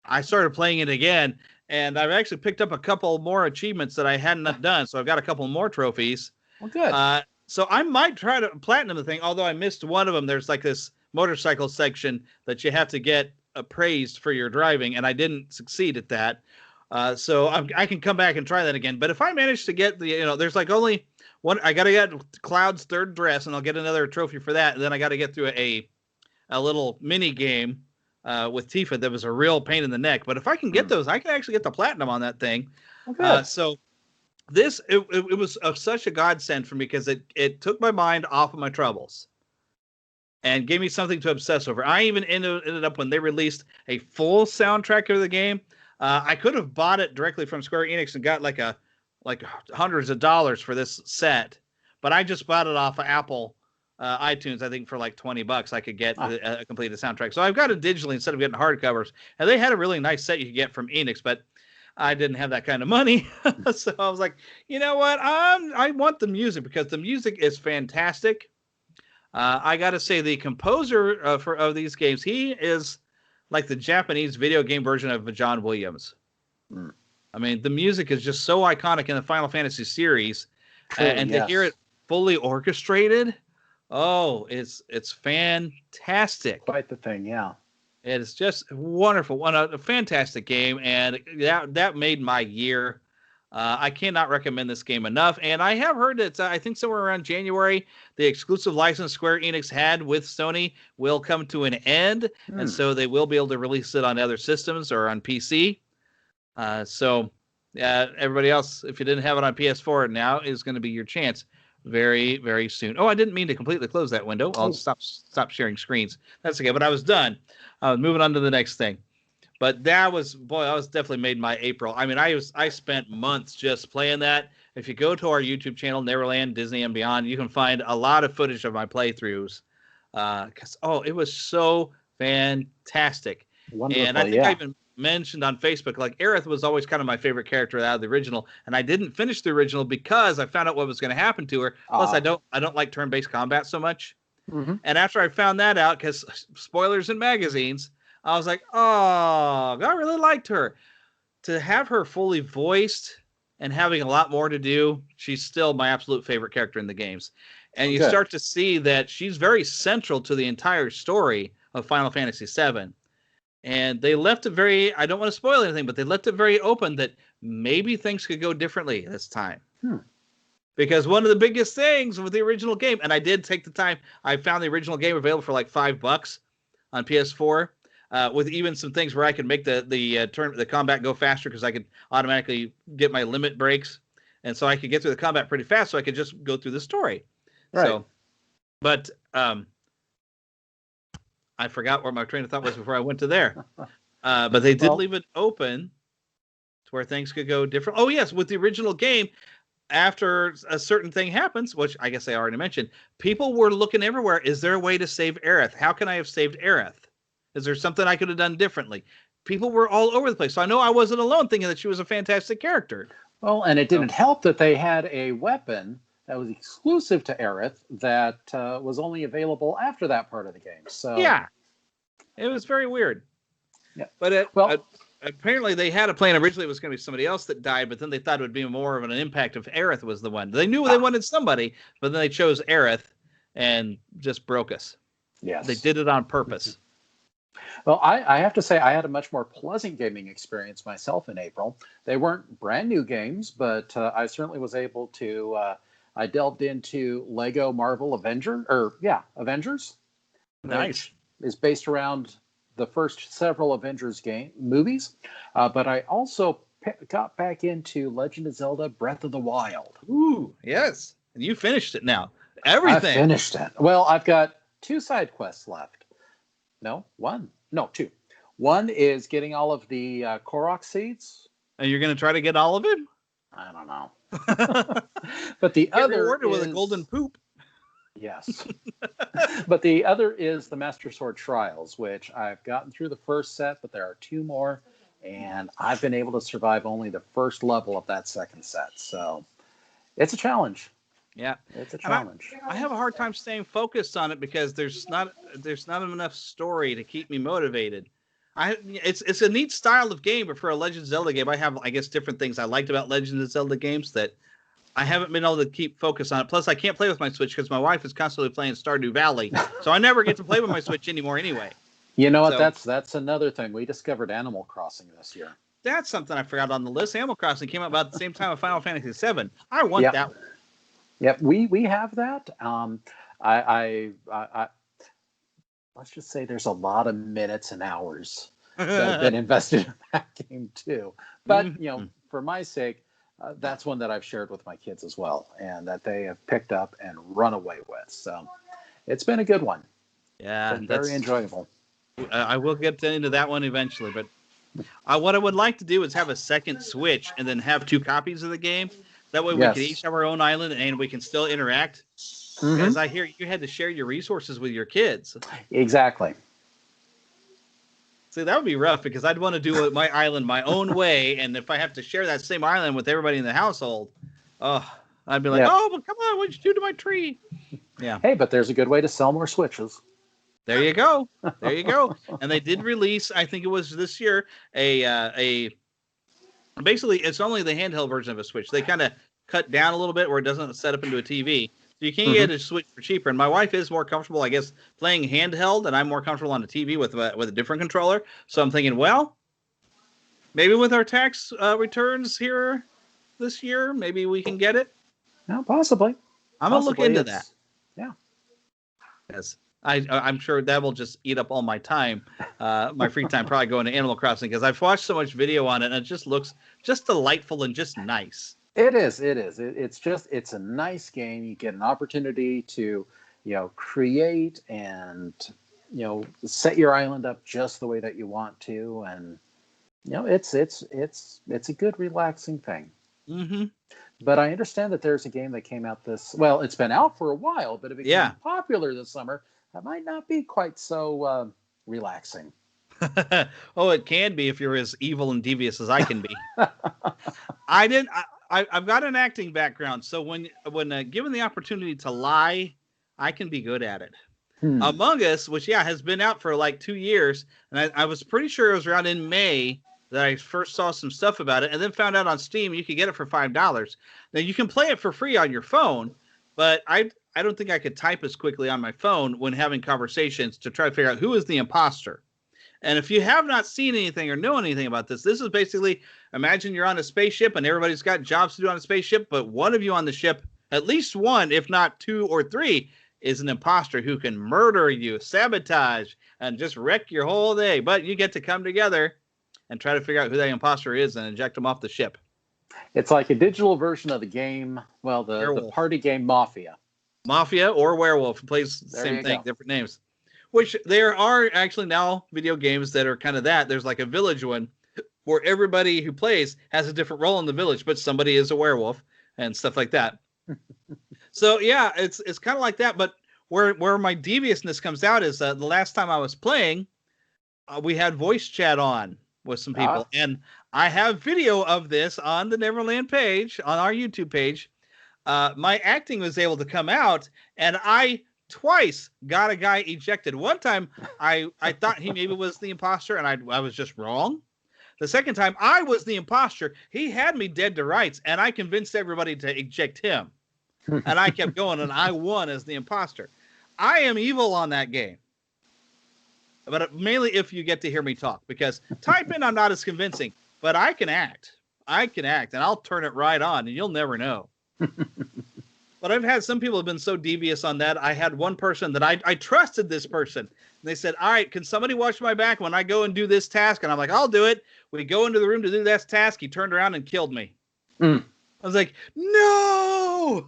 I started playing it again, and I've actually picked up a couple more achievements that I hadn't done, so I've got a couple more trophies. Well, good. So I might try to platinum the thing, although I missed one of them. There's like this motorcycle section that you have to get appraised for your driving, and I didn't succeed at that. So I can come back and try that again. But if I manage to get there's like only one, I got to get Cloud's third dress, and I'll get another trophy for that. And then I got to get through a little mini game with Tifa that was a real pain in the neck. But if I can get those, I can actually get the platinum on that thing. Okay. So it was such a godsend for me, because it took my mind off of my troubles and gave me something to obsess over. I even ended up, when they released a full soundtrack of the game, I could have bought it directly from Square Enix and got like hundreds of dollars for this set, but I just bought it off of Apple iTunes. I think for like $20 I could get a completed soundtrack. So I've got it digitally instead of getting hardcovers, and they had a really nice set you could get from Enix, but I didn't have that kind of money. So I was like, you know what? I want the music, because the music is fantastic. I got to say, the composer of these games, he is like the Japanese video game version of John Williams. I mean, the music is just so iconic in the Final Fantasy series. To hear it fully orchestrated. Oh, it's fantastic. Quite the thing, yeah. It's just wonderful, a fantastic game, and that made my year. I cannot recommend this game enough, and I have heard that I think somewhere around January, the exclusive license Square Enix had with Sony will come to an end, and so they will be able to release it on other systems or on PC. Everybody else, if you didn't have it on PS4, now is going to be your chance very, very soon. Oh, I didn't mean to completely close that window. I'll stop sharing screens. That's okay, but I was done. Moving on to the next thing. But that was definitely made my April. I mean, I spent months just playing that. If you go to our YouTube channel, Neverland, Disney and Beyond, you can find a lot of footage of my playthroughs. It was so fantastic. Wonderful, and I think I even mentioned on Facebook, like Aerith was always kind of my favorite character out of the original, and I didn't finish the original because I found out what was going to happen to her. Plus, I don't like turn-based combat so much. Mm-hmm. And after I found that out, because spoilers in magazines, I was like, oh, I really liked her. To have her fully voiced and having a lot more to do, she's still my absolute favorite character in the games. And you start to see that she's very central to the entire story of Final Fantasy VII. And they left it very, I don't want to spoil anything, but they left it very open that maybe things could go differently this time. Because one of the biggest things with the original game, and I did take the time, I found the original game available for like $5 on PS4. With even some things where I could make the combat go faster because I could automatically get my limit breaks, and so I could get through the combat pretty fast. So I could just go through the story. Right. So, but I forgot where my train of thought was before I went to there. But they did leave it open to where things could go different. Oh yes, with the original game, after a certain thing happens, which I guess I already mentioned, people were looking everywhere. Is there a way to save Aerith? How can I have saved Aerith? Is there something I could have done differently? People were all over the place. So I know I wasn't alone thinking that she was a fantastic character. Well, and it didn't help that they had a weapon that was exclusive to Aerith that was only available after that part of the game. So yeah, it was very weird. Yeah. But apparently they had a plan. Originally it was going to be somebody else that died, but then they thought it would be more of an impact if Aerith was the one. They knew they wanted somebody, but then they chose Aerith and just broke us. Yes. They did it on purpose. Well, I have to say I had a much more pleasant gaming experience myself in April. They weren't brand new games, but I certainly was able to. I delved into Lego Marvel Avengers. Nice. Which is based around the first several Avengers movies, but I also got back into Legend of Zelda: Breath of the Wild. Ooh, yes, and you finished it now. Everything. I finished it. Well, I've got 2 side quests left. No, 1. No, 2. One is getting all of the Korok seeds. And you're going to try to get all of it? I don't know. But the other rewarded is... with a golden poop. Yes. But the other is the Master Sword Trials, which I've gotten through the first set, but there are 2 more. And I've been able to survive only the first level of that second set. So it's a challenge. Yeah, it's a challenge. I have a hard time staying focused on it because there's not enough story to keep me motivated. It's a neat style of game, but for a Legend of Zelda game, I have, I guess, different things I liked about Legend of Zelda games that I haven't been able to keep focus on it. Plus, I can't play with my Switch because my wife is constantly playing Stardew Valley, so I never get to play with my Switch anymore anyway. You know what? That's another thing. We discovered Animal Crossing this year. That's something I forgot on the list. Animal Crossing came out about the same time as Final Fantasy VII. I want that one. Yep, we have that. I let's just say there's a lot of minutes and hours that have been invested in that game too. But for my sake, that's one that I've shared with my kids as well, and that they have picked up and run away with. So it's been a good one. Yeah, very enjoyable. I will get into that one eventually, but what I would like to do is have a second Switch and then have 2 copies of the game. That way we can each have our own island and we can still interact. Because I hear you had to share your resources with your kids. Exactly. See, that would be rough because I'd want to do my island my own way. And if I have to share that same island with everybody in the household, I'd be like, oh, but come on, what'd you do to my tree? Yeah. Hey, but there's a good way to sell more Switches. There you go. There you go. And they did release, I think it was this year, basically, it's only the handheld version of a Switch. They kind of cut down a little bit where it doesn't set up into a TV. You can get a Switch for cheaper, and my wife is more comfortable, I guess, playing handheld, and I'm more comfortable on the TV with a different controller. So I'm thinking, well, maybe with our tax returns here this year, maybe we can get it. No, possibly. I'm gonna look into that. Yeah. Yes, I'm sure that will just eat up all my time, my free time, probably going to Animal Crossing because I've watched so much video on it, and it just looks just delightful and just nice. It is. It's a nice game. You get an opportunity to, create and, set your island up just the way that you want to. And, it's a good, relaxing thing. Mm-hmm. But I understand that there's a game that came out it's been out for a while, but it became popular this summer. That might not be quite so relaxing. Oh, it can be if you're as evil and devious as I can be. I've got an acting background, so when given the opportunity to lie, I can be good at it. Among Us, which has been out for like 2 years, and I was pretty sure it was around in May that I first saw some stuff about it, and then found out on Steam you could get it for $5. Now you can play it for free on your phone, but I don't think I could type as quickly on my phone when having conversations to try to figure out who is the imposter. And if you have not seen anything or know anything about this is basically, imagine you're on a spaceship and everybody's got jobs to do on a spaceship, but one of you on the ship, at least one, if not 2 or 3, is an imposter who can murder you, sabotage, and just wreck your whole day. But you get to come together and try to figure out who that imposter is and eject them off the ship. It's like a digital version of the game, the party game Mafia. Mafia or Werewolf plays the same thing, different names. Which there are actually now video games that are kind of that. There's like a village one where everybody who plays has a different role in the village, but somebody is a werewolf and stuff like that. So yeah, it's kind of like that. But where my deviousness comes out is the last time I was playing, we had voice chat on with some people, and I have video of this on the Neverland page on our YouTube page. My acting was able to come out, and I twice got a guy ejected. One time I thought he maybe was the imposter, and I was just wrong. The second time I was the imposter. He had me dead to rights, and I convinced everybody to eject him. And I kept going, and I won as the imposter. I am evil on that game. But mainly if you get to hear me talk, because typing I'm not as convincing, but I can act. And I'll turn it right on, and you'll never know. But I've had some people have been so devious on that. I had one person that I trusted this person. And they said, all right, can somebody watch my back when I go and do this task? And I'm like, I'll do it. We go into the room to do that task. He turned around and killed me. I was like, no.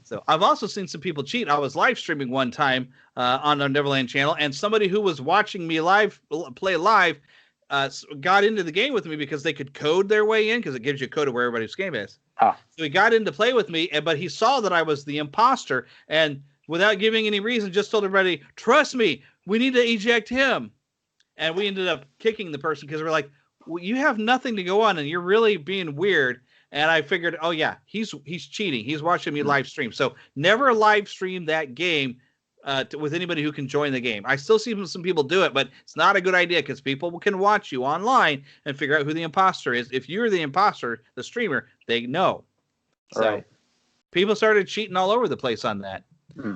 So I've also seen some people cheat. I was live streaming one time on our Neverland channel, and somebody who was watching me play live got into the game with me because they could code their way in, because it gives you a code of where everybody's game is. So he got in to play with me, but he saw that I was the imposter, and without giving any reason, just told everybody, trust me, we need to eject him. And we ended up kicking the person because we're like, well, you have nothing to go on, and you're really being weird. And I figured, oh yeah, he's cheating. He's watching me live stream. So never live stream that game with anybody who can join the game. I still see some people do it, but it's not a good idea because people can watch you online and figure out who the imposter is. If you're the imposter, the streamer, they know. So people started cheating all over the place on that.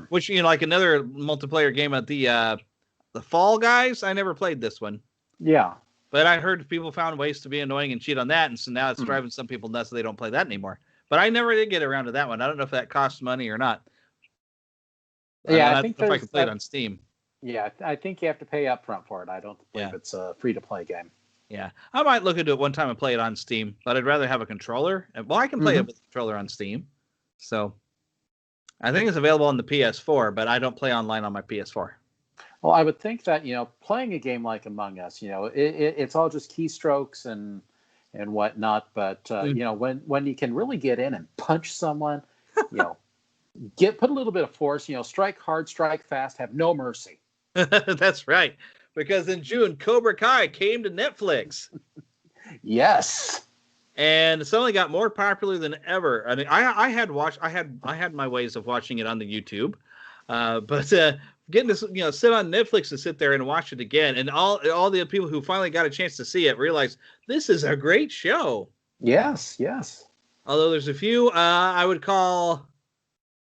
Which, like another multiplayer game at the Fall Guys. I never played this one. Yeah. But I heard people found ways to be annoying and cheat on that, and so now it's driving some people nuts so they don't play that anymore. But I never did get around to that one. I don't know if that costs money or not. Yeah, I think if I can play it on Steam. Yeah, I think you have to pay up front for it. I don't believe it's a free-to-play game. Yeah, I might look into it one time and play it on Steam, but I'd rather have a controller. Well, I can play it with a controller on Steam. So I think it's available on the PS4, but I don't play online on my PS4. Well, I would think that, playing a game like Among Us, it's all just keystrokes and whatnot. But, when you can really get in and punch someone, put a little bit of force, strike hard, strike fast, have no mercy. That's right. Because in June, Cobra Kai came to Netflix. Yes. And it suddenly got more popular than ever. I mean, I had my ways of watching it on the YouTube. But getting to sit on Netflix and sit there and watch it again, and all the people who finally got a chance to see it realize this is a great show. Yes. Although there's a few I would call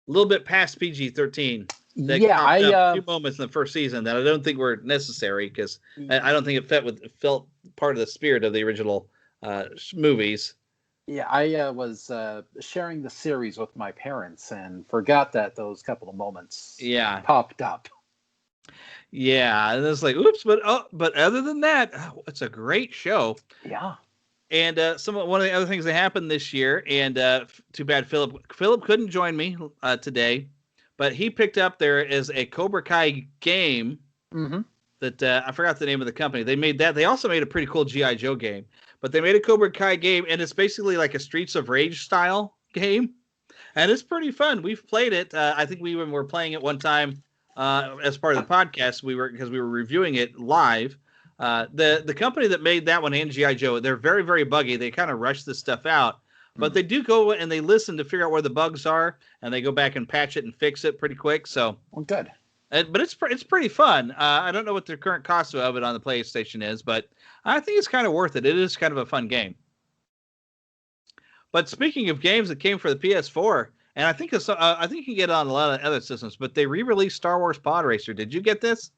little bit past PG-13. That Yeah, carved up a few moments in the first season that I don't think were necessary because I don't think it felt part of the spirit of the original movies. Yeah, I was sharing the series with my parents and forgot that those couple of moments popped up. Yeah, and it's like, oops, but other than that, it's a great show. Yeah. And one of the other things that happened this year, and too bad Philip couldn't join me today, but he picked up there is a Cobra Kai game that I forgot the name of the company. They made that. They also made a pretty cool G.I. Joe game, but they made a Cobra Kai game, and it's basically like a Streets of Rage style game, and it's pretty fun. We've played it. I think we were playing it one time as part of the podcast. Because we were reviewing it live. The company that made that one and G.I. Joe, they're very, very buggy. They kind of rush this stuff out, but they do go and they listen to figure out where the bugs are, and they go back and patch it and fix it pretty quick. So, well, good. But it's pretty fun. I don't know what the current cost of it on the PlayStation is, but I think it's kind of worth it. It is kind of a fun game. But speaking of games that came for the PS4, and I think you can get it on a lot of other systems, but they re-released Star Wars Pod Racer. Did you get this?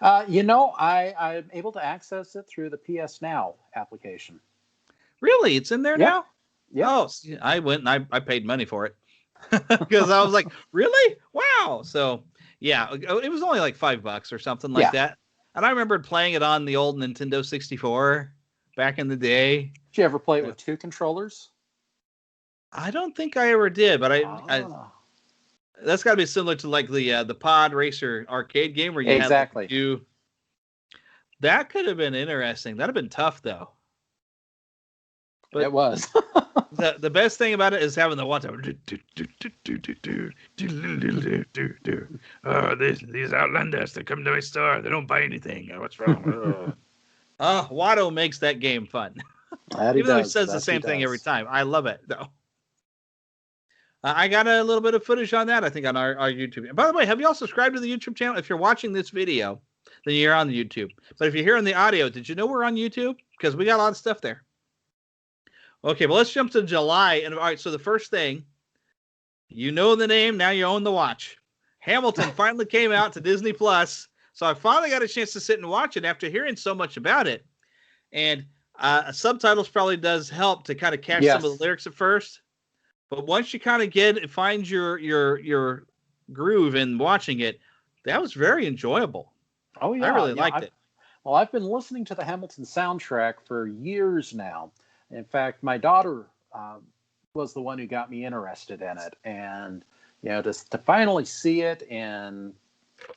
I'm able to access it through the PS Now application. Really? It's in there now? Yeah. Oh, I went and I paid money for it because I was like, really? Wow. So yeah, it was only like $5 or something like that. And I remembered playing it on the old Nintendo 64 back in the day. Did you ever play it with two controllers? I don't think I ever did, but I that's got to be similar to like the Pod Racer arcade game where you had like two. That could have been interesting. That'd have been tough though. But it was. the best thing about it is having the one time. Oh, these Outlanders, they come to my store. They don't buy anything. What's wrong? Watto makes that game fun. Even though he says the same thing every time. I love it though. I got a little bit of footage on that, I think, on our YouTube. And by the way, have you all subscribed to the YouTube channel? If you're watching this video, then you're on the YouTube. But if you're hearing the audio, did you know we're on YouTube? Because we got a lot of stuff there. Okay, well, let's jump to July. And all right, so the first thing, you know the name, now you own the watch. Hamilton finally came out to Disney Plus. So I finally got a chance to sit and watch it after hearing so much about it. And subtitles probably does help to kind of catch some of the lyrics at first. But once you kind of find your groove in watching it, that was very enjoyable. Oh yeah, I really liked it. Well, I've been listening to the Hamilton soundtrack for years now. In fact, my daughter was the one who got me interested in it, and to finally see it in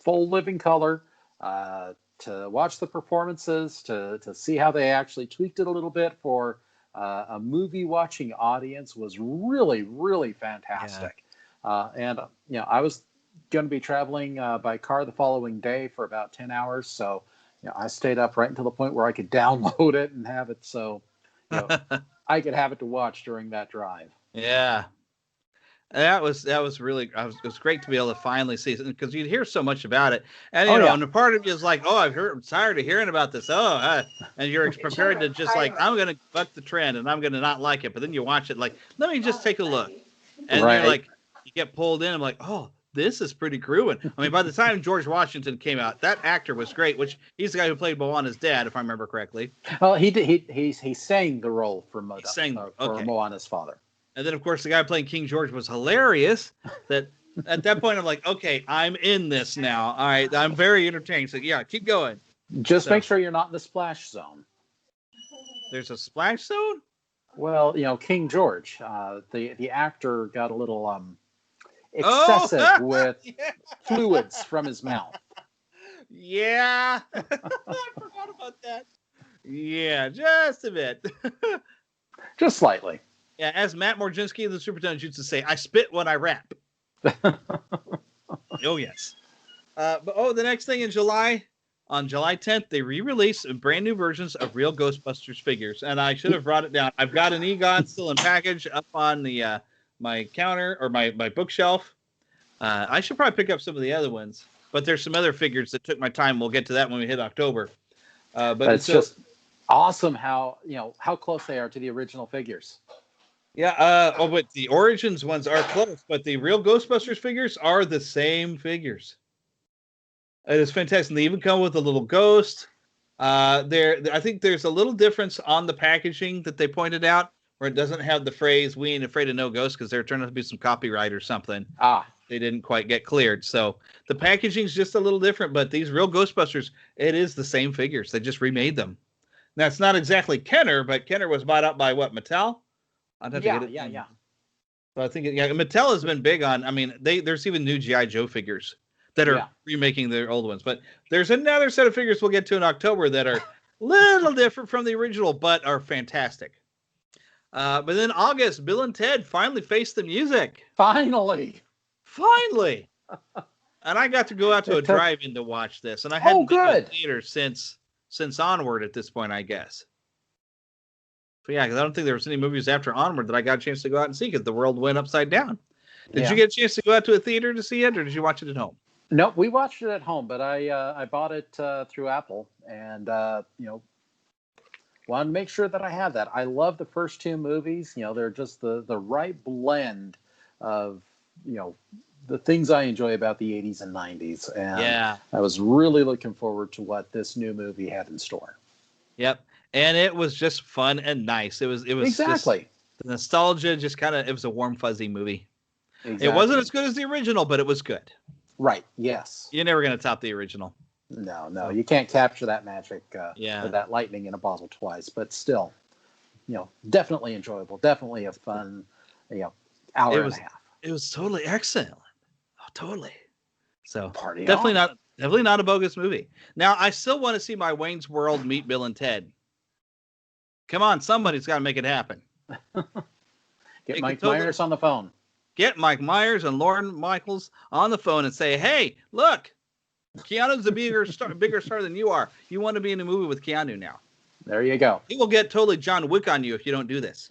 full living color, to watch the performances, to see how they actually tweaked it a little bit for a movie watching audience was really, really fantastic. And I was going to be traveling by car the following day for about 10 hours. So I stayed up right until the point where I could download it and have it. So I could have it to watch during that drive. Yeah. That was really, it was great to be able to finally see it because you'd hear so much about it. And, and a part of you is like, I'm tired of hearing about this. and you're prepared to just like, I'm going to buck the trend and I'm going to not like it. But then you watch it like, let me just take a look. And you're like, you get pulled in. I'm like, oh, this is pretty grooving. I mean, by the time George Washington came out, that actor was great, which he's the guy who played Moana's dad, if I remember correctly. Well, he sang the role for Moana's father. And then, of course, the guy playing King George was hilarious. That at that point, I'm like, okay, I'm in this now. All right, I'm very entertained. So, yeah, keep going. Just make sure you're not in the splash zone. There's a splash zone? Well, King George, the actor got a little excessive with fluids from his mouth. Yeah. I forgot about that. Yeah, just a bit. Just slightly. Yeah, as Matt Morginski of the Supertones used to say, I spit when I rap. Oh, yes. But the next thing in July, on July 10th, they re-released brand new versions of real Ghostbusters figures. And I should have brought it down. I've got an Egon still in package up on the my counter or my bookshelf. I should probably pick up some of the other ones. But there's some other figures that took my time. We'll get to that when we hit October. But it's just awesome how close they are to the original figures. Yeah, but the Origins ones are close, but the real Ghostbusters figures are the same figures. It is fantastic. They even come with a little ghost. I think there's a little difference on the packaging that they pointed out, where it doesn't have the phrase "We ain't afraid of no ghosts" because there turned out to be some copyright or something. They didn't quite get cleared. So the packaging's just a little different, but these real Ghostbusters, it is the same figures. They just remade them. Now it's not exactly Kenner, but Kenner was bought out by what, Mattel? I'd have to get it. Yeah. So I think Mattel has been big on. I mean, there's even new GI Joe figures that are remaking their old ones. But there's another set of figures we'll get to in October that are a little different from the original, but are fantastic. But then August, Bill and Ted finally faced the music. Finally. And I got to go out to a drive-in to watch this, and I hadn't been to a theater since Onward at this point, I guess. But yeah, because I don't think there was any movies after Onward that I got a chance to go out and see because the world went upside down. Did you get a chance to go out to a theater to see it, or did you watch it at home? No, we watched it at home, but I bought it through Apple, and wanted to make sure that I had that. I love the first two movies. They're just the right blend of the things I enjoy about the 80s and 90s, and I was really looking forward to what this new movie had in store. Yep. And it was just fun and nice. It was exactly just, the nostalgia. Just kind of, it was a warm, fuzzy movie. Exactly. It wasn't as good as the original, but it was good. Right. Yes. You're never going to top the original. No, you can't capture that magic. Or that lightning in a bottle twice. But still, definitely enjoyable. Definitely a fun, hour and a half. It was totally excellent. Oh, totally. So Party definitely on. Definitely not a bogus movie. Now I still want to see my Wayne's World meet Bill and Ted. Come on, somebody's got to make it happen. Get Mike Myers on the phone. Get Mike Myers and Lorne Michaels on the phone and say, "Hey, look, Keanu's a bigger star than you are. You want to be in a movie with Keanu now." There you go. He will get totally John Wick on you if you don't do this.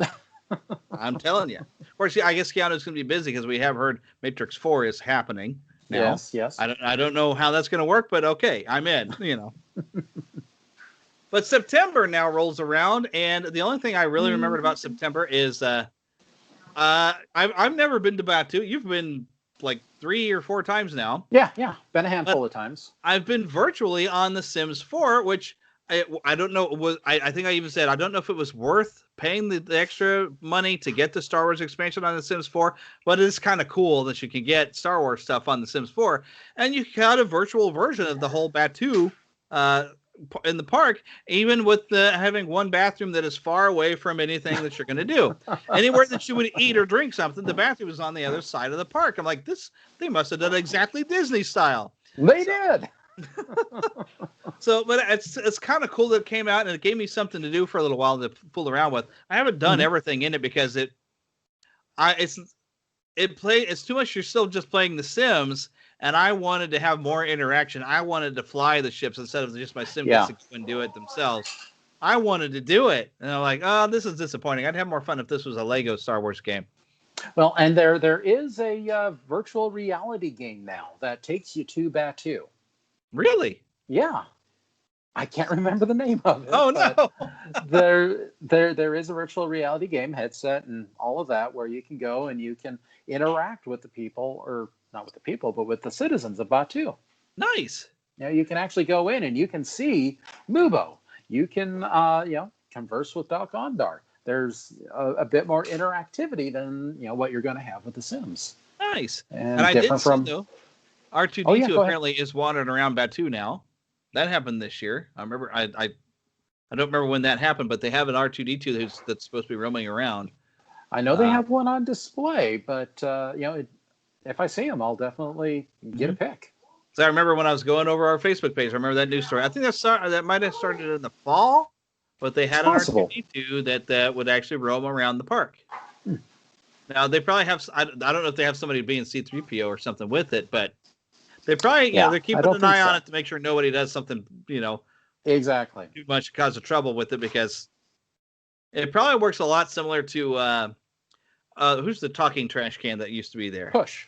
I'm telling you. Of course, I guess Keanu's going to be busy because we have heard Matrix 4 is happening now. Yes. I don't know how that's going to work, but okay, I'm in. But September now rolls around, and the only thing I really remembered about September is I've never been to Batu. You've been like 3 or 4 times now. Yeah. Been a handful of times. I've been virtually on The Sims 4, which I don't know. I think I even said I don't know if it was worth paying the extra money to get the Star Wars expansion on The Sims 4, but it's kind of cool that you can get Star Wars stuff on The Sims 4, and you got a virtual version of the whole Batu in the park, even with having one bathroom that is far away from anything that you're going to do. Anywhere that you would eat or drink something, the bathroom is on the other side of the park. I'm like, they must have done exactly Disney style. They did. So, but it's kind of cool that it came out, and it gave me something to do for a little while to fool around with. I haven't done everything in it because it's too much. You're still just playing The Sims. And I wanted to have more interaction. I wanted to fly the ships instead of just my sim kids to go and do it themselves. I wanted to do it. And I'm like, oh, this is disappointing. I'd have more fun if this was a Lego Star Wars game. Well, and there is a virtual reality game now that takes you to Batu. Really? Yeah. I can't remember the name of it. Oh, no. there is a virtual reality game headset and all of that where you can go and you can interact with the people, or not with the people, but with the citizens of Batu. Nice. You can actually go in and you can see Mubo. You can, converse with Balkondar. There's a bit more interactivity than, what you're going to have with The Sims. Nice. And I did see, though, R2-D2 apparently is wandering around Batu now. That happened this year. I remember. I don't remember when that happened, but they have an R2-D2 that's supposed to be roaming around. I know they have one on display, but if I see them, I'll definitely get a pic. So I remember when I was going over our Facebook page. I remember that news story. I think that might have started in the fall, but they had an R2-D2 that would actually roam around the park. Now they probably have. I don't know if they have somebody being C-3PO or something with it, but. They probably, they're keeping an eye on it to make sure nobody does something, exactly too much cause of trouble with it, because it probably works a lot similar to who's the talking trash can that used to be there? Push.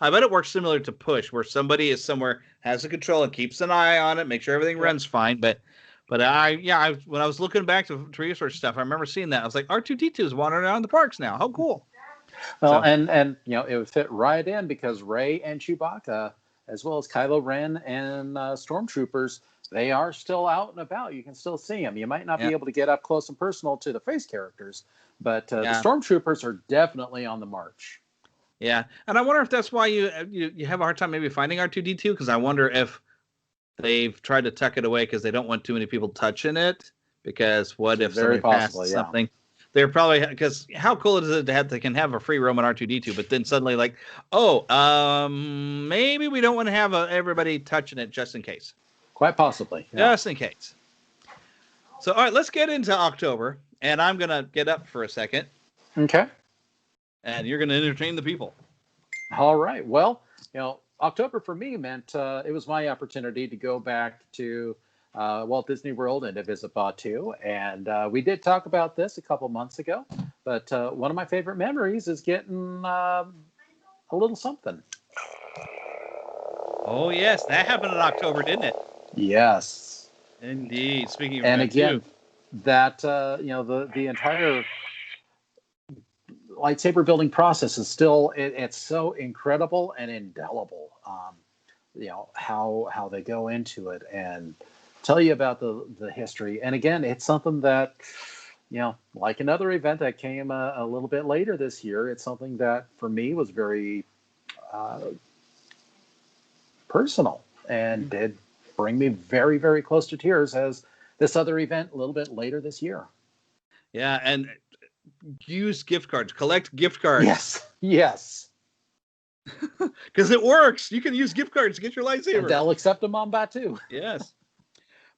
I bet it works similar to Push, where somebody is somewhere, has the control and keeps an eye on it, make sure everything runs fine. But But when I was looking back to research stuff, I remember seeing that. I was like, R2D2 is wandering around the parks now. How cool! Well, and it would fit right in because Rey and Chewbacca, as well as Kylo Ren and Stormtroopers, they are still out and about. You can still see them. You might not be able to get up close and personal to the face characters, but the Stormtroopers are definitely on the march. Yeah, and I wonder if that's why you have a hard time maybe finding R2D2, because I wonder if they've tried to tuck it away because they don't want too many people touching it. Because what if somebody passes something? They're probably, because how cool is it to have, they can have a free roam at R2D2, but then suddenly like, maybe we don't want to have everybody touching it just in case. Quite possibly. Yeah. Just in case. So, all right, let's get into October, and I'm going to get up for a second. Okay. And you're going to entertain the people. All right. Well, October for me meant it was my opportunity to go back to Walt Disney World and to visit Batuu. And we did talk about this a couple months ago, but one of my favorite memories is getting a little something. Oh, yes. That happened in October, didn't it? Yes. Indeed. Speaking of and again, that, the entire lightsaber building process is still, it's so incredible and indelible. How they go into it and tell you about the history. And again, it's something that, like another event that came a little bit later this year, it's something that for me was very personal and did bring me very, very close to tears as this other event a little bit later this year. Yeah, and use gift cards, collect gift cards. Yes. Because it works. You can use gift cards to get your lightsaber. And they'll accept them on Batuu. Yes.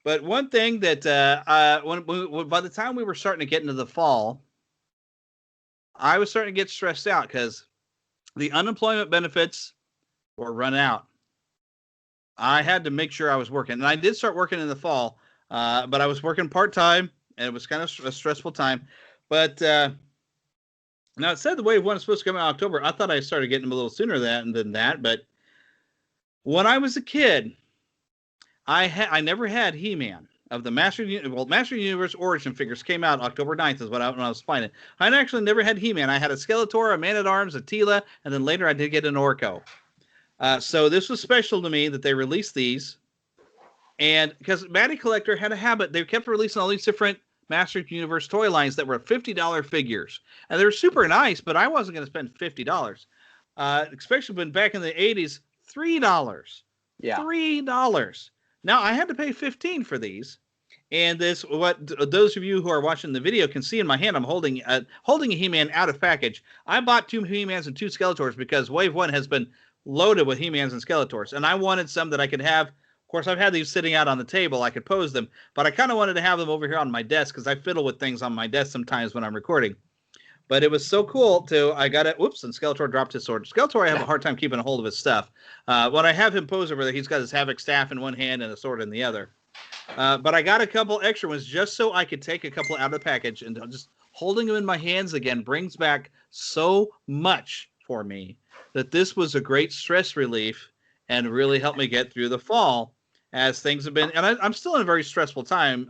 But one thing that by the time we were starting to get into the fall, I was starting to get stressed out because the unemployment benefits were run out. I had to make sure I was working. And I did start working in the fall, but I was working part-time, and it was kind of a stressful time. But now it said the wave one is supposed to come out in October. I thought I started getting them a little sooner than that. But when I was a kid, I never had He-Man of the Master Universe Origin figures. Came out October 9th is when I was finding it. I actually never had He-Man. I had a Skeletor, a Man-at-Arms, a Tila, and then later I did get an Orko. So this was special to me that they released these. And because Matty Collector had a habit, they kept releasing all these different Master Universe toy lines that were $50 figures. And they were super nice, but I wasn't going to spend $50. Especially when back in the 80s, $3. Yeah. $3. Now, I had to pay $15 for these. And this, what those of you who are watching the video can see in my hand, I'm holding a He-Man out of package. I bought 2 He-Mans and 2 Skeletors because Wave 1 has been loaded with He-Mans and Skeletors. And I wanted some that I could have. Of course, I've had these sitting out on the table. I could pose them. But I kind of wanted to have them over here on my desk because I fiddle with things on my desk sometimes when I'm recording. But it was so cool I got it. Whoops, and Skeletor dropped his sword. Skeletor, I have a hard time keeping a hold of his stuff. When I have him pose over there, he's got his Havoc staff in one hand and a sword in the other. But I got a couple extra ones just so I could take a couple out of the package, and just holding them in my hands again brings back so much for me that this was a great stress relief and really helped me get through the fall as things have been. And I'm still in a very stressful time,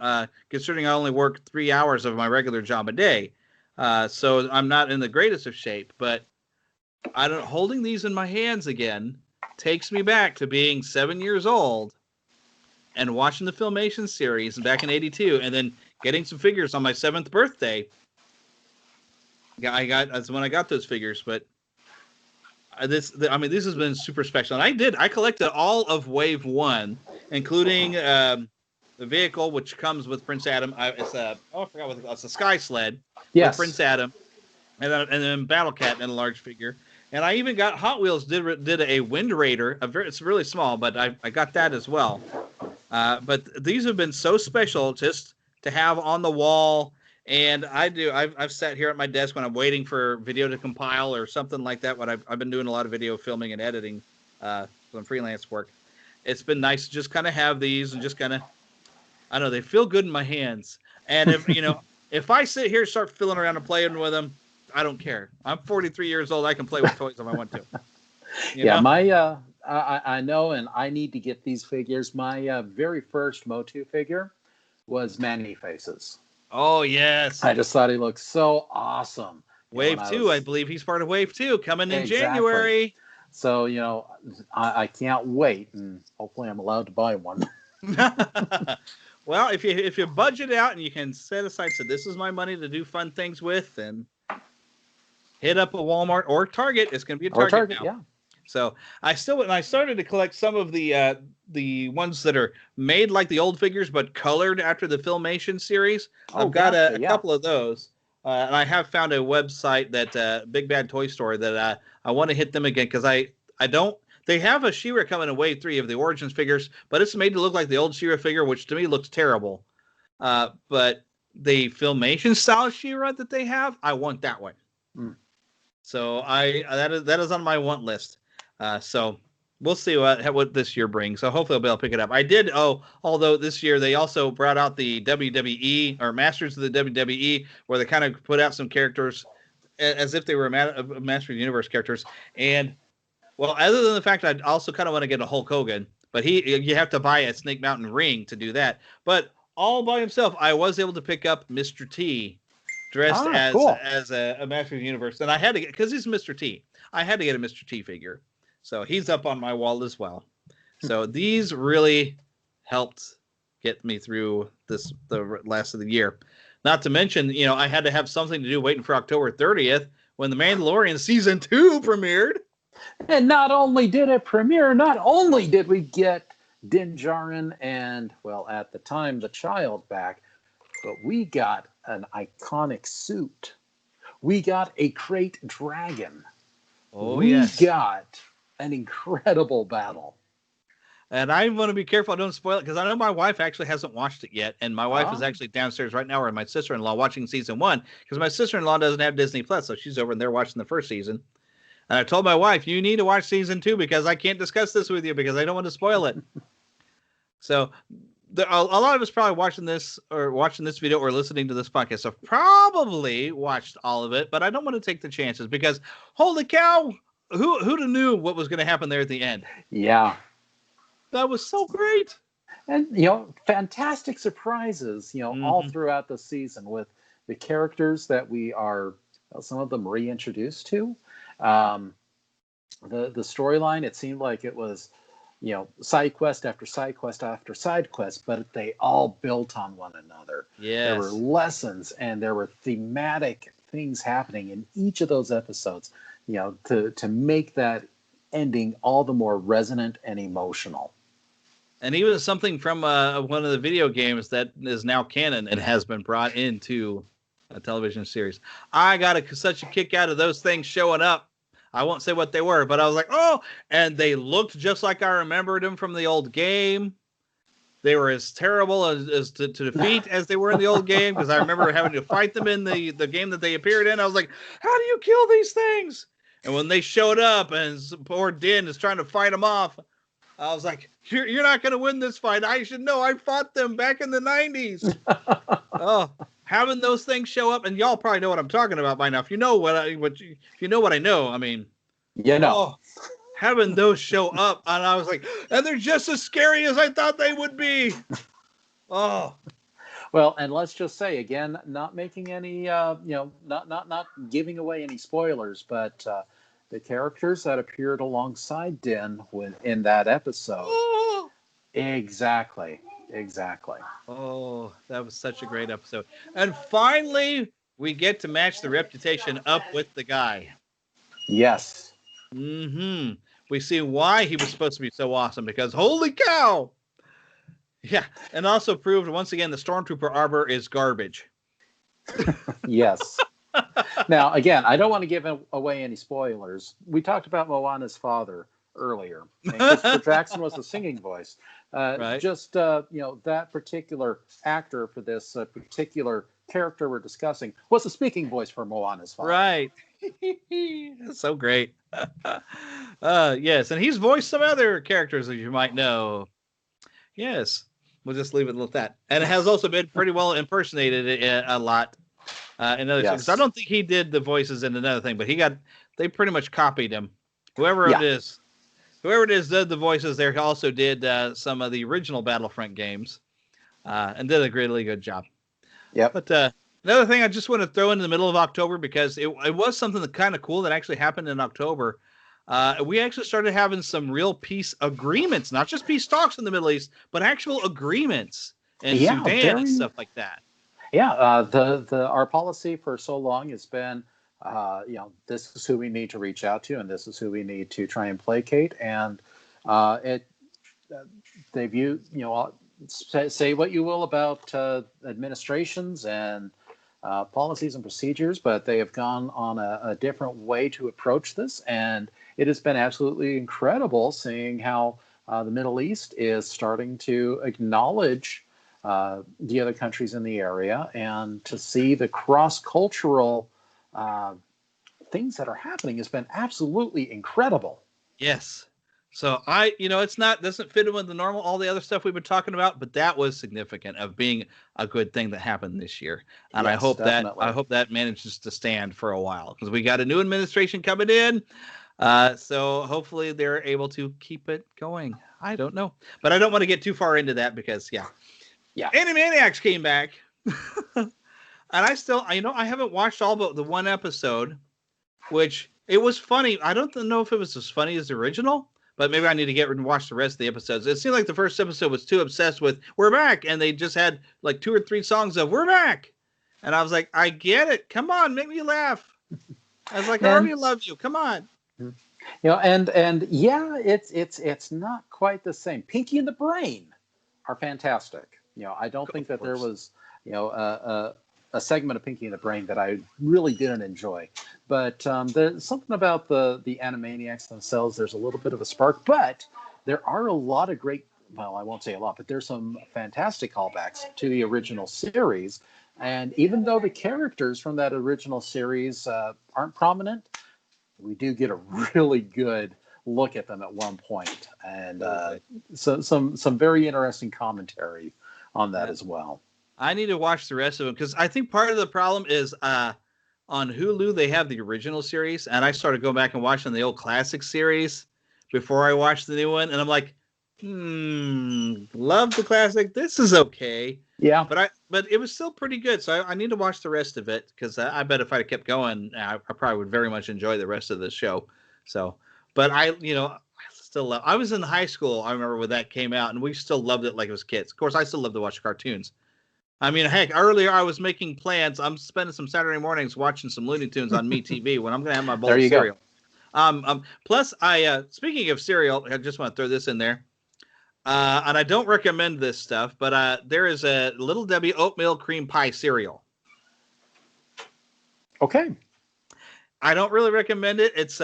considering I only work 3 hours of my regular job a day. So I'm not in the greatest of shape, but holding these in my hands again takes me back to being 7 years old and watching the Filmation series back in '82, and then getting some figures on my 7th birthday. That's when I got those figures. But this has been super special. And I collected all of Wave 1, including the vehicle, which comes with Prince Adam. I forgot what it's a Sky Sled. Yes. With Prince Adam, and then Battle Cat in a large figure. And I even got Hot Wheels did a Wind Raider. It's really small, but I got that as well. But these have been so special just to have on the wall. And I've sat here at my desk when I'm waiting for video to compile or something like that. I've been doing a lot of video filming and editing, some freelance work. It's been nice to just kind of have these and just kind of, I don't know, they feel good in my hands. And if if I sit here and start fiddling around and playing with them, I don't care. I'm 43 years old. I can play with toys if I want to. You know? I know, and I need to get these figures. My very first Motu figure was Many Faces. Oh, yes. I just thought he looked so awesome. Wave 2, I believe he's part of Wave 2, coming in January. So, I can't wait, and hopefully I'm allowed to buy one. Well, if you budget out and you can set aside, so this is my money to do fun things with, and hit up a Walmart or Target. It's going to be a Target now. Yeah. So I started to collect some of the ones that are made like the old figures but colored after the Filmation series. I've got a couple of those, and I have found a website that Big Bad Toy Store that I want to hit them again because I don't. They have a She-Ra coming in Wave 3 of the Origins figures, but it's made to look like the old She-Ra figure, which to me looks terrible. But the Filmation style She-Ra that they have, I want that one. Mm. So that is on my want list. So we'll see what this year brings. So hopefully I'll be able to pick it up. I did. Although this year they also brought out the WWE or Masters of the WWE, where they kind of put out some characters as if they were Master of the Universe characters. And well, other than the fact I also kind of want to get a Hulk Hogan, but you have to buy a Snake Mountain ring to do that. But all by himself, I was able to pick up Mr. T, dressed as a Master of the Universe, and I had to get because he's Mr. T. I had to get a Mr. T figure, so he's up on my wall as well. So these really helped get me through the last of the year. Not to mention, I had to have something to do waiting for October 30th when The Mandalorian Season 2 premiered. And not only did it premiere, not only did we get Din Djarin and, well, at the time, the child back, but we got an iconic suit. We got a Krayt Dragon. We got an incredible battle. And I want to be careful I don't spoil it because I know my wife actually hasn't watched it yet. And my wife is actually downstairs right now with my sister-in-law watching season 1 because my sister-in-law doesn't have Disney Plus, so she's over there watching the first season. And I told my wife, you need to watch season 2 because I can't discuss this with you because I don't want to spoil it. So a lot of us probably watching this video or listening to this podcast have probably watched all of it, but I don't want to take the chances because holy cow, who'd have knew what was going to happen there at the end? Yeah. That was so great. And, fantastic surprises, all throughout the season with the characters that we are, some of them reintroduced to. The storyline, it seemed like it was, side quest after side quest after side quest, but they all built on one another. Yes. There were lessons and there were thematic things happening in each of those episodes, to make that ending all the more resonant and emotional. And even something from one of the video games that is now canon and has been brought into a television series. I got such a kick out of those things showing up. I won't say what they were, but I was like, oh, and they looked just like I remembered them from the old game. They were as terrible as to defeat as they were in the old game because I remember having to fight them in the game that they appeared in. I was like, how do you kill these things? And when they showed up and poor Din is trying to fight them off, I was like, you're not going to win this fight. I should know. I fought them back in the 90s. Oh, having those things show up, and y'all probably know what I'm talking about by now. If you know what I know, I mean, having those show up, and I was like, and they're just as scary as I thought they would be. Oh, well, and let's just say again, not making any, not giving away any spoilers, but the characters that appeared alongside Din in that episode, exactly. Oh, that was such a great episode. And finally, we get to match the reputation up with the guy. Yes. Mm-hmm. We see why he was supposed to be so awesome, because holy cow! Yeah, and also proved once again the Stormtrooper Arbor is garbage. Yes. Now, again, I don't want to give away any spoilers. We talked about Moana's father earlier. And Christopher Jackson was the singing voice. Right. Just, that particular actor for this particular character we're discussing was the speaking voice for Moana's father. Right. That's so great. Yes, and he's voiced some other characters that you might know. Yes. We'll just leave it at that. And it has also been pretty well impersonated a lot in other things. I don't think he did the voices in another thing, but they pretty much copied him. Whoever it is did the voices there. He also did some of the original Battlefront games. and did a really good job. Yep. But another thing I just want to throw in the middle of October, because it was something that kind of cool that actually happened in October. We actually started having some real peace agreements, not just peace talks in the Middle East, but actual agreements in Yeah, Sudan and stuff like that. Yeah, our policy for so long has been, this is who we need to reach out to, and this is who we need to try and placate. And it they've used, say what you will about administrations and policies and procedures, but they have gone on a different way to approach this, and it has been absolutely incredible seeing how the Middle East is starting to acknowledge the other countries in the area, and to see the cross-cultural things that are happening has been absolutely incredible. Yes. So it's doesn't fit in with the normal, all the other stuff we've been talking about, but that was significant of being a good thing that happened this year. And Yes, I hope that manages to stand for a while, because we got a new administration coming in. So hopefully they're able to keep it going. I don't know, but I don't want to get too far into that, because Animaniacs came back. And I still, I haven't watched all but the one episode, which it was funny. I don't know if it was as funny as the original, but maybe I need to get and watch the rest of the episodes. It seemed like the first episode was too obsessed with "we're back," and they just had like 2 or 3 songs of "we're back," and I was like, I get it. Come on, make me laugh. I was like, I already love you. Come on. And yeah, it's not quite the same. Pinky and the Brain are fantastic. I don't think that there was a segment of Pinky and the Brain that I really didn't enjoy. But there's something about the Animaniacs themselves. There's a little bit of a spark, but there are a lot of great, well, I won't say a lot, but there's some fantastic callbacks to the original series. And even though the characters from that original series aren't prominent, we do get a really good look at them at one point. And so some very interesting commentary on that as well. I need to watch the rest of them, because I think part of the problem is on Hulu they have the original series, and I started going back and watching the old classic series before I watched the new one, and I'm like, love the classic. This is okay. Yeah, but it was still pretty good, so I need to watch the rest of it, because I bet if I kept going, I probably would very much enjoy the rest of the show. So, but I still love. I was in high school. I remember when that came out, and we still loved it like it was kids. Of course, I still love to watch cartoons. I mean, heck, earlier I was making plans. I'm spending some Saturday mornings watching some Looney Tunes on MeTV when I'm going to have my bowl of cereal. Plus, speaking of cereal, I just want to throw this in there. And I don't recommend this stuff, but there is a Little Debbie oatmeal cream pie cereal. Okay. I don't really recommend it. It's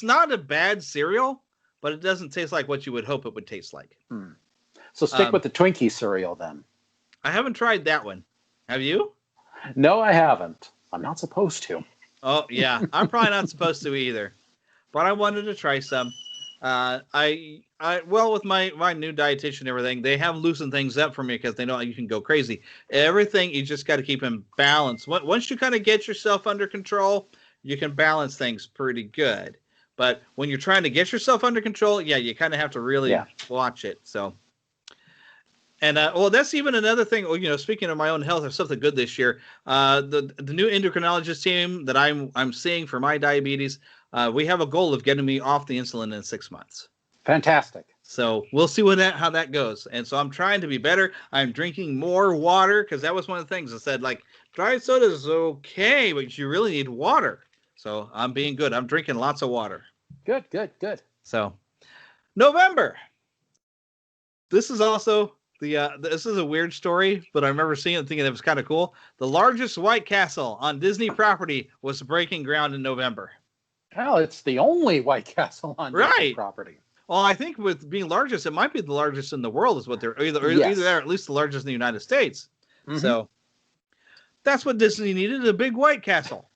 not a bad cereal, but it doesn't taste like what you would hope it would taste like. So stick with the Twinkie cereal then. I haven't tried that one. Have you? No, I haven't. I'm not supposed to. Oh, yeah. I'm probably not supposed to either. But I wanted to try some. With my new dietitian and everything, they have loosened things up for me, because they know you can go crazy. Everything, you just got to keep in balance. Once you kind of get yourself under control, you can balance things pretty good. But when you're trying to get yourself under control, you kind of have to really watch it. So. And that's even another thing. Speaking of my own health, there's something good this year. The new endocrinologist team that I'm seeing for my diabetes, we have a goal of getting me off the insulin in 6 months. Fantastic. So we'll see how that goes. And so I'm trying to be better. I'm drinking more water, because that was one of the things I said, like, dry soda is okay, but you really need water. So I'm being good. I'm drinking lots of water. Good. So November. This is also this is a weird story, but I remember seeing it and thinking it was kind of cool. The largest White Castle on Disney property was breaking ground in November. Well, it's the only White Castle on Disney property. Well, I think with being largest, it might be the largest in the world, is what they're either there, at least the largest in the United States. Mm-hmm. So that's what Disney needed, a big White Castle.